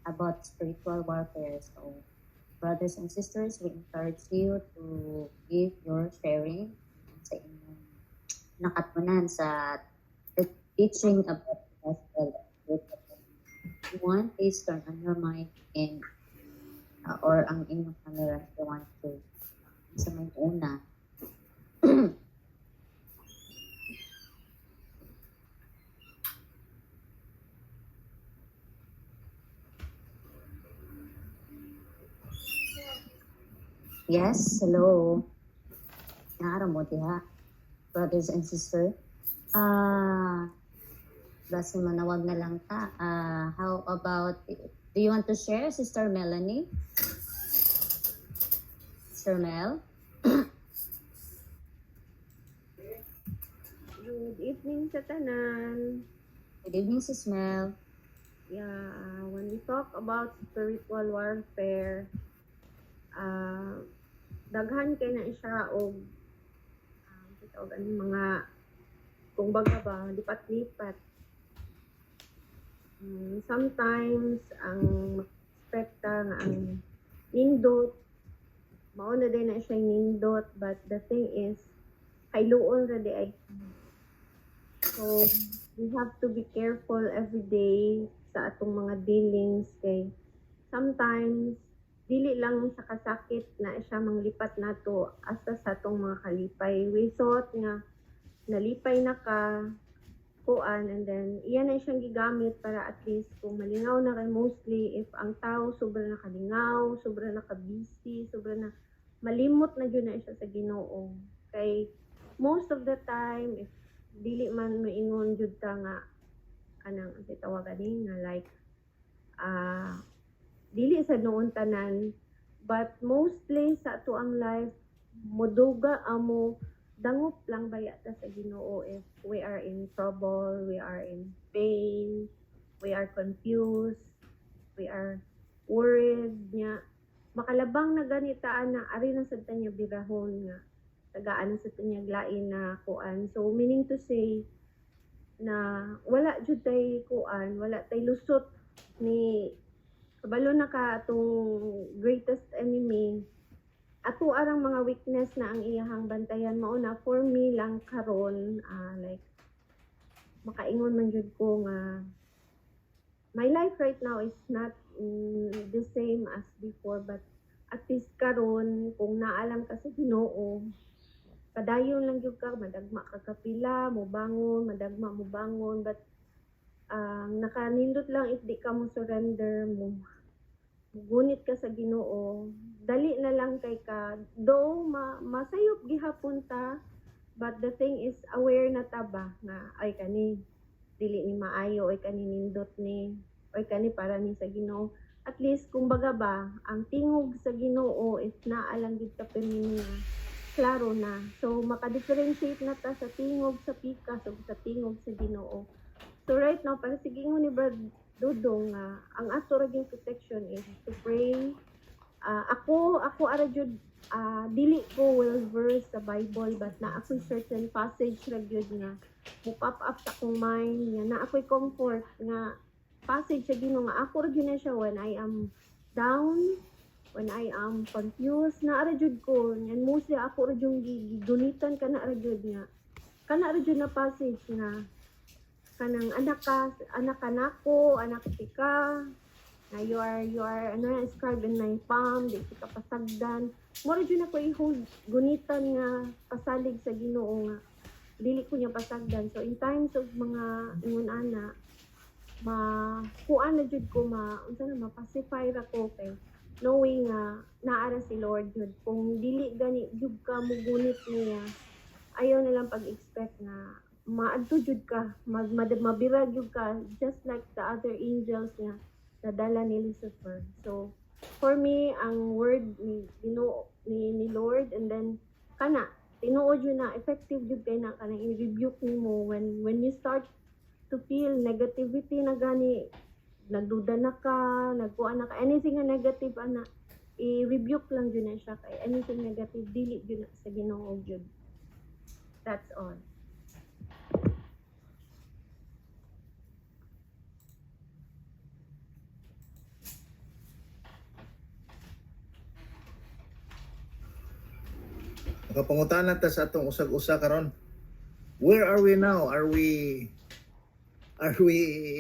about spiritual warfare. So, brothers and sisters, we encourage you to give your sharing sa inyong nakatunan sa teaching about the gospel. If you want, please turn on your mic and or ang inyong camera if you want to. Sa may una. Yes, hello. Naara mo diha, brothers and sisters. Basta manawag na lang ta. How about, do you want to share, Sister Melanie? Sister Mel? Good evening sa tanan. Good evening, Sis Mel. Yeah, when we talk about spiritual warfare, daghan kay na siya og mga kung baga ba lipat-lipat. Sometimes ang expecta nga ang nindot mao na din na siya nindot, but the thing is kailuon ra di ay. So we have to be careful every day sa atong mga dealings kay sometimes dili lang sa kasakit na siya manglipat nato hasta sa atong mga kalipay. We thought nga nalipay na ka kuan, and then iyan na siyang gigamit para at least kung malingaw na kay, mostly if ang tao sobra na kalingaw, sobra na ka-busy, sobra na malimot na gyud na siya sa Ginoo. Kay most of the time if dili man moingon jud ta nga kanang ang tawagan ni nga like dili sa noon tanan, but mostly sa ato ang life moduga amo dangop lang baya ta sa Ginoo if we are in trouble, we are in pain, we are confused, we are worried nya. Makalabang na ganitaan na ari na sad ta niya birahon nga tagaan na sa tanyag lain na kuan. So meaning to say na wala jud tay kuan, wala tay lusot ni kabalo na ka atong greatest enemy. Ato arang mga weakness na ang iyahang bantayan mao na for me lang karon like makaingon man jud ko nga my life right now is not the same as before, but at least karon kung naalam ka sa Ginoo padayon lang gyud ka, madagma ka kapila mo bangon, madagma mo bangon, but nakanindot lang if di ka mo surrender mo gunit ka sa Ginoo, dali na lang kay ka. Though masayop gihapon ta, but the thing is aware na ta ba nga ay kani dili ni maayo, ay kani nindot ni, ay kani para ni sa Ginoo. At least kumbaga ba ang tingog sa Ginoo is naalang gid ka pirmi nga klaro na. So maka-differentiate na ta sa tingog sa pikas ug sa tingog sa Ginoo. So right now para sige ni Brad Dudong ang ato ra gyud protection is to pray. Ako ara jud dili ko well versed sa Bible, but na ako certain passage ra gyud nga mo pop up sa akong mind nga na ako'y comfort nga passage sa Ginoo nga ako ra gyud na siya when I am down, when I am confused, na ara jud ko, and mostly ako ra jud gigunitan kana ra jud nga kana ra jud na passage nga kanang anak ka nako, anak ka na you are ano inscribed in my palm, di ka pasagdan. Mura jud ako i-hold gunitan nga pasalig sa Ginoo nga dili ko niya pasagdan. So in times of mga ingon ana kuan na jud ko unsa na mapacify ra ko kay knowing nga naara si Lord jud. Kung dili gani jud ka mo gunit niya, ayaw na lang pag-expect na maadto jud ka, mabirag jud ka, just like the other angels nga nadala ni Lucifer. So for me ang word ni Lord, and then kana tinuod yun na effective jud kay na kanang i-rebuke nimo when you start to feel negativity na gani, nagduda na ka, nagkuan na ka, anything na negative ana i-rebuke lang jud na siya kay anything negative dili jud sa Ginoo jud. That's all. Nakapangutanan ta sa atong usag-usa karon. Where are we now? Are we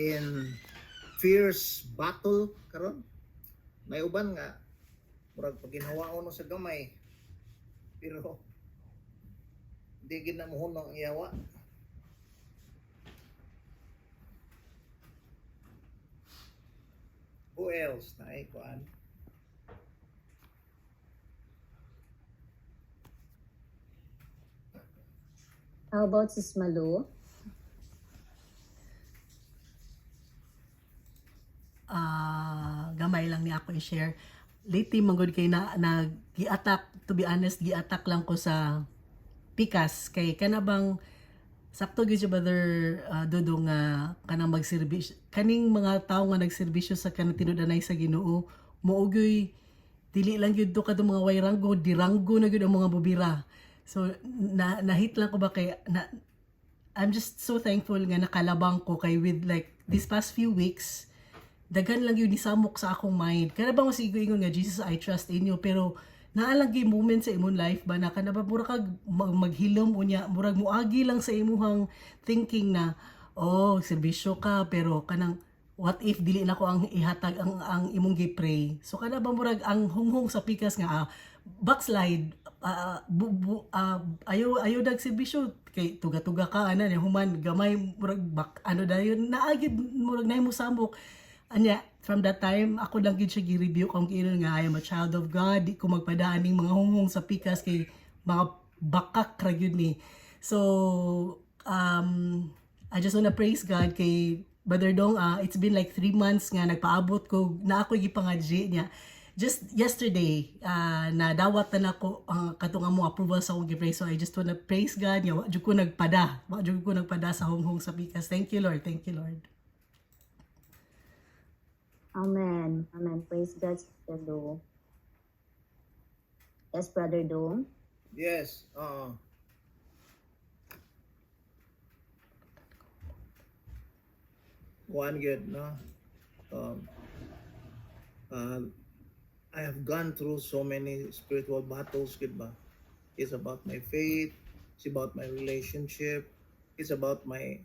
in fierce battle karon? May uban nga murag paginhawaon sa gamay. Pero di gid na mohunong ang iyawa. Who else na kuan? How about Sis Malu? Gamay lang ni ako i-share. Lately, manggod kay gi-attack, to be honest, gi-attack lang ko sa pikas. Kay kanabang, sakto gyud brother Dudong nga kanang magserbisyo. Kaning mga tao nga nagserbisyo sa kanang tinud-anay sa Ginoo, mougyoy dili lang gyud do kadto mga wayranggo, diranggo na gyud ang mga bubira. So nahit lang ko ba kay I'm just so thankful nga nakalabang ko kay with like these past few weeks daghan lang yun nisamok sa akong mind. Kana ba masigo-ingon nga Jesus I trust in you, pero naalang gyud moment sa imong life ba na kana ba mura kag maghilom unya murag muagi lang sa imuhang thinking na oh serbisyo ka pero kanang what if dili na ko ang ihatag ang imong gi-pray. So kada ba murag ang hunghong sa pikas nga backslide, ayaw dag serbisyo kay tuga-tuga ka ana ni human gamay murag ano dayon naagid murag nay mo samok. Anya, from that time, ako lang gid siya gi-review kung kinon nga I am a child of God, di ko magpadaan ning mga hunghong sa pikas kay mga bakak ra gyud ni. So, I just wanna praise God kay Brother Dong, it's been like 3 months nga nagpaabot ko na ako gipangadji niya. Just yesterday, na dawat na nako katong among approval sa akong gi-pray. So I just wanna praise God nga wa jud ko nagpada sa hunghong sa pikas. Thank you Lord. Thank you Lord. Amen. Amen. Praise God, Sister Do. Yes, Brother Do. Yes. One good, no? I have gone through so many spiritual battles, good ba? It's about my faith. It's about my relationship. It's about my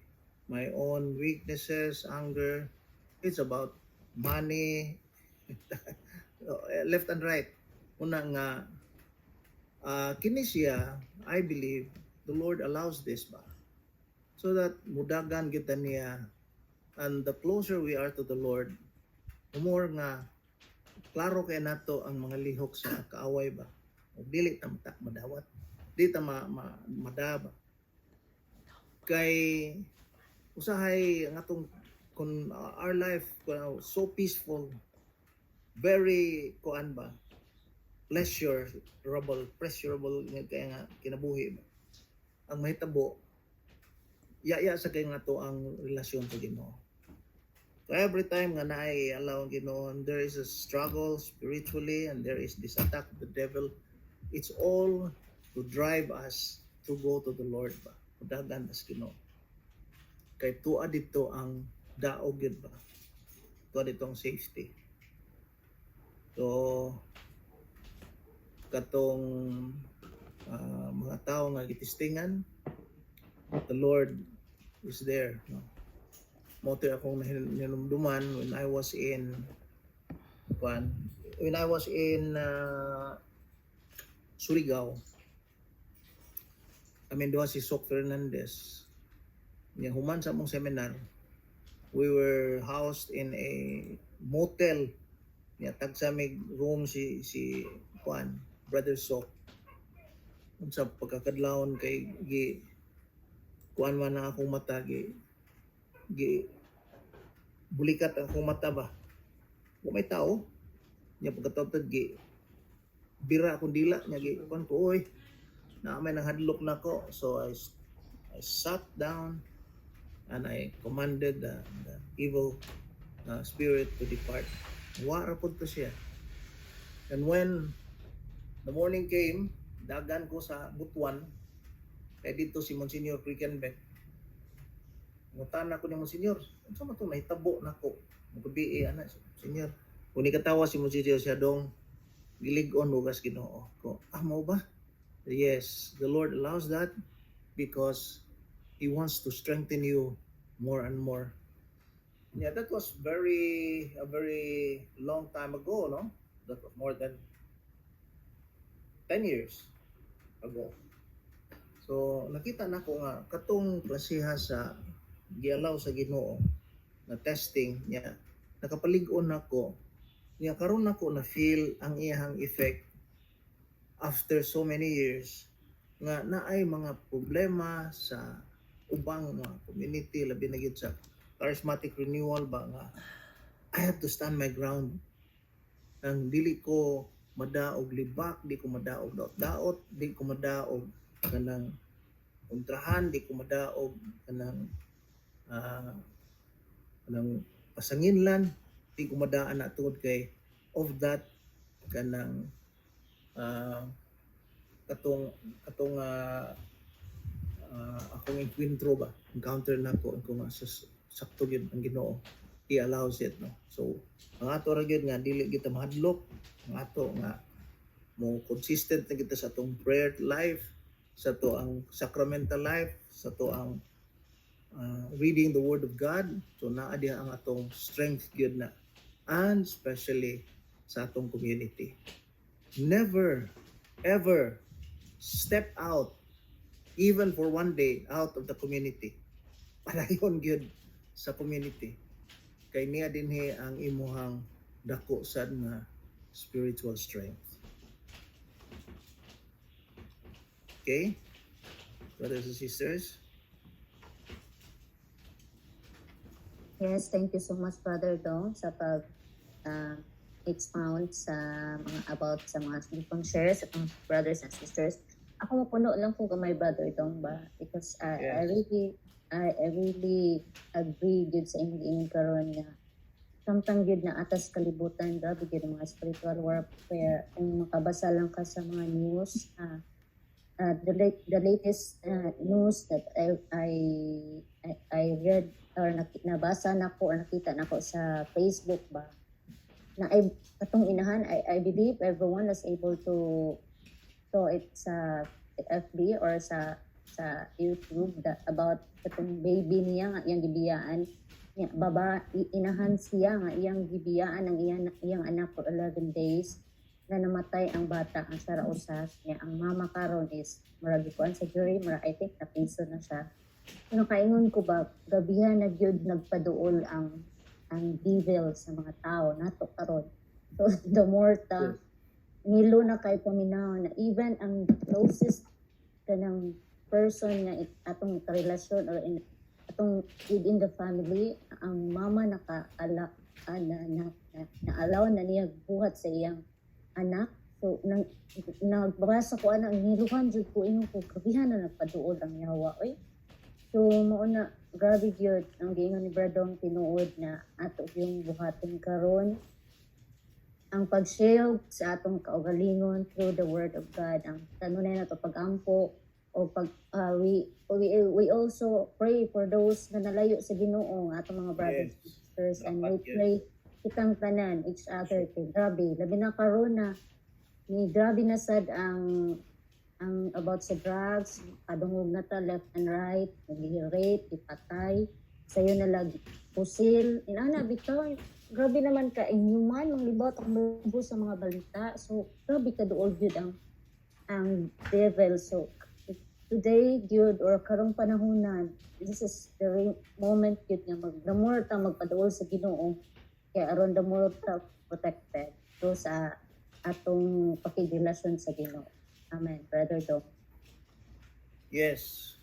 own weaknesses, anger. It's about money, left and right. Una nga, kini siya, I believe, the Lord allows this ba? So that mudagan kita niya, and the closer we are to the Lord, the more nga, klaro kay nato ang mga lihok sa kaaway ba? O dili ta madawat, dili ta madaba. Kay, usahay ang atong kung our life so peaceful, very pleasurable kaya nga kinabuhi ba. Ang mahitabo, yaya sa kay nga to ang relasyon sa Ginoo. So every time nga naay allow ang Ginoo, there is a struggle spiritually and there is this attack of the devil. It's all to drive us to go to the Lord ba. Dagan as Ginoo. Kay tuwa dito ang daog yun ba? Ito ditong safety. So, katong mga tao nga gitistingan, the Lord is there. No? Moto akong ninumduman when I was in Surigao. Doon si Sok Fernandez. Niya human sa mong seminar, we were housed in a motel. Niya tagsamig room si Brother Sok. Sa pagkakadlawon kay kuan man na akong mata bulikat akong mata ba. Kung may tao, niya pagkatapos bira akong dila niya kuan ko oy. Na may nahadlok na ko. So I sat down and I commanded the evil spirit to depart. Wara po to siya. And when the morning came, dagan ko sa Butuan, kaya dito si Monsignor Quickenbeck. Ngutan ako ni Monsignor, ano sa matong nahitabo na ko? Magabi anak, Monsignor. Kung katawa si Monsignor siya dong, gilig-on lugas Ginoo ko. Mo ba? Yes, the Lord allows that because He wants to strengthen you more and more. Yeah, that was a very long time ago, no? That was more than 10 years ago. So, nakita na ko nga, katong klasiha sa gialaw sa Ginoo na testing niya, nakapalig-on ako, niya karon nako na feel ang iyang effect after so many years nga naay mga problema sa ubang mga community, labi na gid sa charismatic renewal ba nga I have to stand my ground. Nang dili ko madaog libak, di ko madaog daot, di ko madaog kanang kontrahan, di ko madaog kanang pasanginlan, di ko madaan na tungod kay of that kanang katong akong encuentro ba, encounter na ko nga sakto gyud ang Ginoo, He allows it, no? So ang ato ra gyud nga dili kita mahadlok, ang ato nga mo consistent na kita sa atong prayer life, sa to ang sacramental life, sa to ang reading the Word of God. So naa diha ang atong strength gyud na, and especially sa atong community. Never ever step out even for one day out of the community. Padayon gyud sa community. Kay niya dinhi ang imuhang dako sad nga spiritual strength. Okay? Brothers and sisters? Yes, thank you so much, Brother Dong, sa pag expound sa mga about sa mga different shares sa mga brothers and sisters. Ako mapuno lang po ka my Brother Dong ba, because I really agree gud sa imong karon nga samtang gud na atas kalibutan, grabe gud ang mga spiritual warfare. Kung makabasa lang ka sa mga news, the latest news that I read or nabasa nako or nakita nako sa Facebook ba, na ay katong inahan, I believe everyone was able to saw it sa FB or sa YouTube about katong baby niya nga iyang gibiyaan niya, inahan siya nga iyang gibiyaan ang iyang anak for 11 days na namatay ang bata ang sara usas niya. Ang mama karon is murag kuan sa jury, murag I think na piso na siya. Ano kaingon ko ba, gabihan na gyud nagpaduol ang devil sa mga tao nato karon. So the more ta nilo na kay paminaw na even ang closest kanang person nga atong relasyon or atong within the family, ang mama nakaala na-allow na niya buhat sa iyang anak. So nagbasa ko ang niluhan jud ko ingon ko gabihan na nagpaduol ang yawa oy. So mao na grabe gyud ang giingon ni Bradong tinuod na ato yung buhaton karon ang pag-share sa atong kaugalingon through the Word of God. Ang kanunay na to pag-ampo o pag we also pray for those na nalayo sa Ginoo nga atong mga brothers and sisters, and we pray kitang tanan each other kay grabe labi na karon na ni grabe na sad ang about sa drugs, kadungog na ta left and right, nag-rape, ipatay, sayo na lagi pusil, inana bitaw, grabe naman ka inhuman, manglibot ang mubo sa mga balita, so grabe ka dool gyud ang devil. So today gyud or karong panahonan, this is the moment gyud nga the more ta magpaduol sa Ginoo, kay aron the more ta protected so sa atong pakirelasyon sa Ginoo. Amen, Brother Dong. Yes.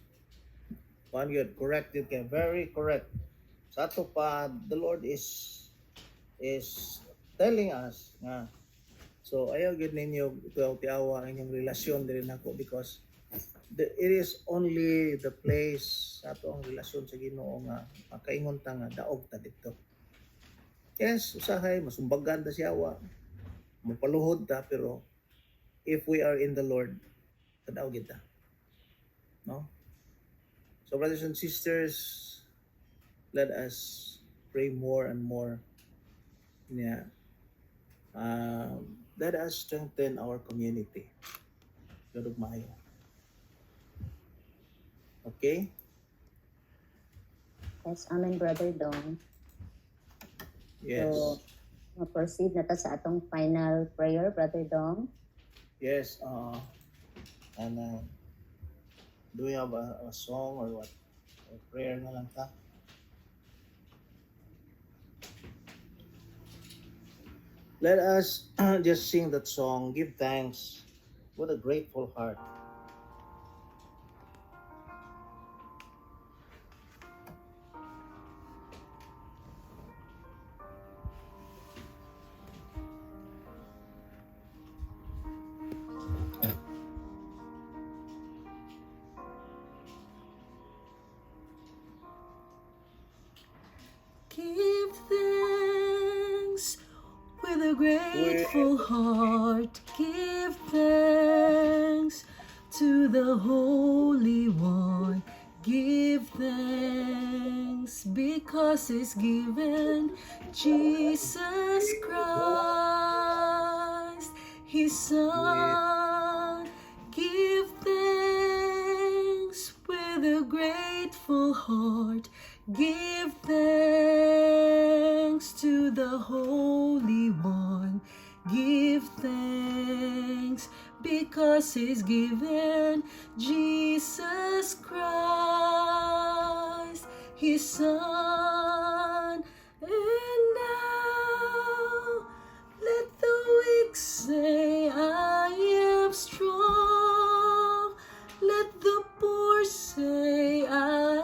One good, correct it, very correct. Sa ato pa, the Lord is telling us nga, so ayaw gid ninyo tiawa ang inyong relasyon diri nako, because it is only the place sa ato ang relasyon sa Ginoo nga makaingon ta nga daog ta dito. Yes, usahay masumbagan ta siyawa, mapaluhod ta, pero if we are in the Lord, tadaw gid ta. No? So brothers and sisters, let us pray more and more. Yeah. Let us strengthen our community. Lord of Maya. Okay? Yes, amen, Brother Dong. Yes. So, ma-proceed na ta sa atong final prayer, Brother Dong. Yes. And do we have a song or what? A prayer na lang ta? Let us just sing that song. Give thanks with a grateful heart. Give thanks with a grateful heart. Give thanks to the Holy One. Give thanks because He's given Jesus Christ, His Son. Give thanks with a grateful grateful heart, give thanks to the Holy One. Give thanks because He's given Jesus Christ, His Son. And now let the weak say, I am strong. Let the poor say, I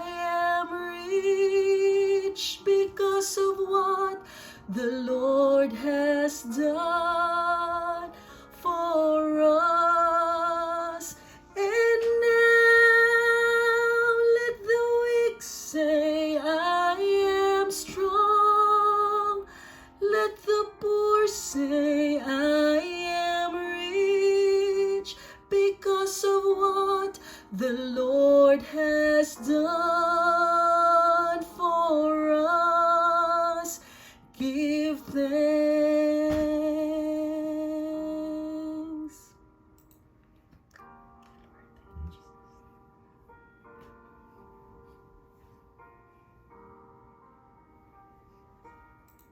am rich because of what the Lord has done for us. And now let the weak say, I am strong. Let the poor say, I am rich because of what the Lord has done for us. Give thanks.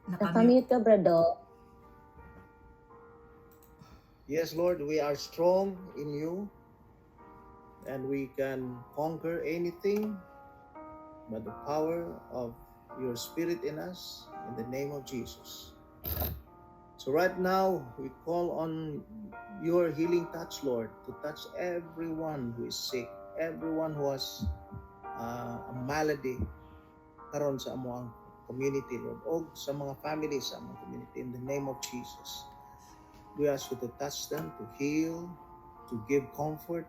Nakamute ka, Brado. Yes, Lord, we are strong in you and we can conquer anything by the power of your Spirit in us in the name of Jesus. So right now, we call on your healing touch, Lord, to touch everyone who is sick, everyone who has a malady karon sa among community, Lord, o sa mga families sa among community in the name of Jesus. We ask you to touch them, to heal, to give comfort,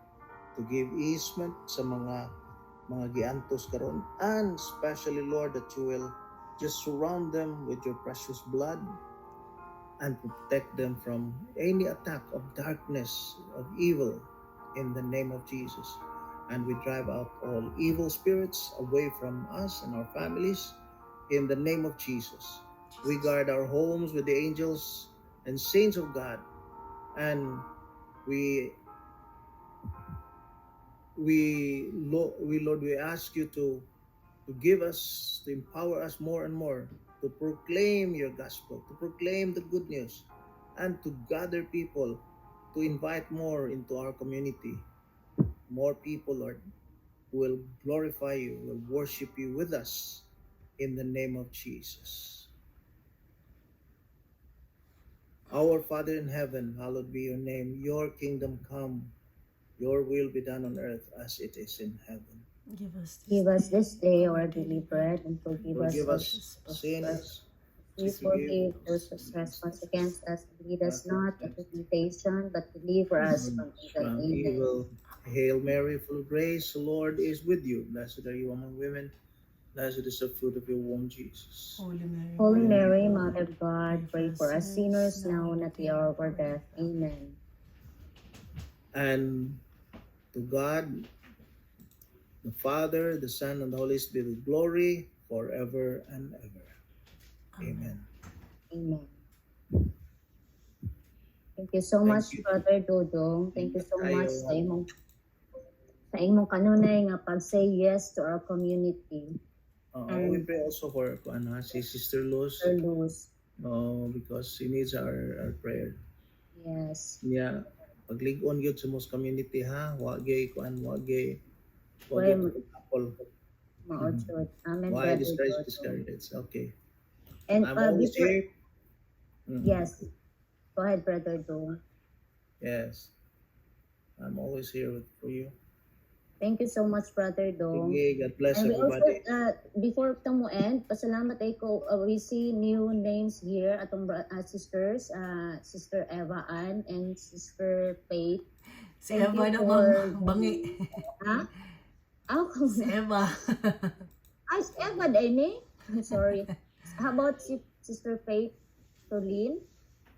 to give easement sa mga giantos karon, and especially, Lord, that you will just surround them with your precious blood and protect them from any attack of darkness, of evil, in the name of Jesus. And we drive out all evil spirits away from us and our families in the name of Jesus. We guard our homes with the angels and saints of God, and Lord, we ask you to give us, to empower us more and more to proclaim your gospel, to proclaim the good news, and to gather people, to invite more into our community. More people, Lord, who will glorify you, will worship you with us in the name of Jesus. Our Father in heaven, hallowed be your name. Your kingdom come. Your will be done on earth as it is in heaven. Give us this day our daily bread, and forgive us Forgive our us sins. We forgive those who trespass against us. Lead us not into temptation, but deliver us from evil. From Amen. evil. Hail Mary, full of grace, the Lord is with you. Blessed are you among women. Blessed is the fruit of your womb, Jesus. Holy Mary, Mother of God, pray for us sinners now and at the hour of our death. Amen. And to God, the Father, the Son, and the Holy Spirit, be glory forever and ever. Amen. Amen. Thank you so much, you. Brother Dodong. Thank you so Ayaw. much sa imong kanunay nga pag-say yes to our community. We pray also for si Sister Luz, Sir Luz. because she needs our prayer. Yes. Yeah, paglig-on gyud sa most community, ha, wa gay Why couple. maochot. Amen, Why Brother discourage Dodong. discouraged? Okay. And I'm always before, here. Mhm. yes. Go ahead, Brother Dodong. Yes. I'm always here for you. Thank you so much, Brother Dong. Okay, God bless And we also, everybody. before ito mo end, pasalamat ko, we see new names here, atong sisters, Sister Eva Ann and Sister Faith. Si Thank Eva you na for- bangi. Ha? Si Eva. Si Eva din eh. Sorry. How about Sister Faith Tolin?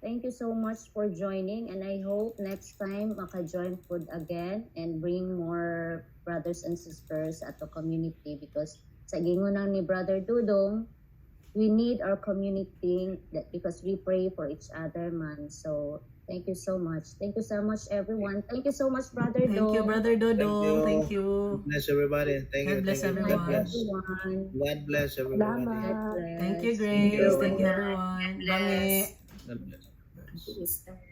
Thank you so much for joining, and I hope next time maka-join food again and bring more brothers and sisters at the community, because sa gingunan ni Brother Dudong, we need our community that because we pray for each other, man. So thank you so much. Thank you so much, everyone. Thank you so much, Brother Thank you, Do. Brother Dodong. Thank you. God bless everybody. Thank you. God bless Thank you. Good God night, bless. everyone. God bless everybody. Salamat. God bless. Thank you, Thank Grace. you. Thank you, everyone. Bangi. God bless. Thank you, Esther.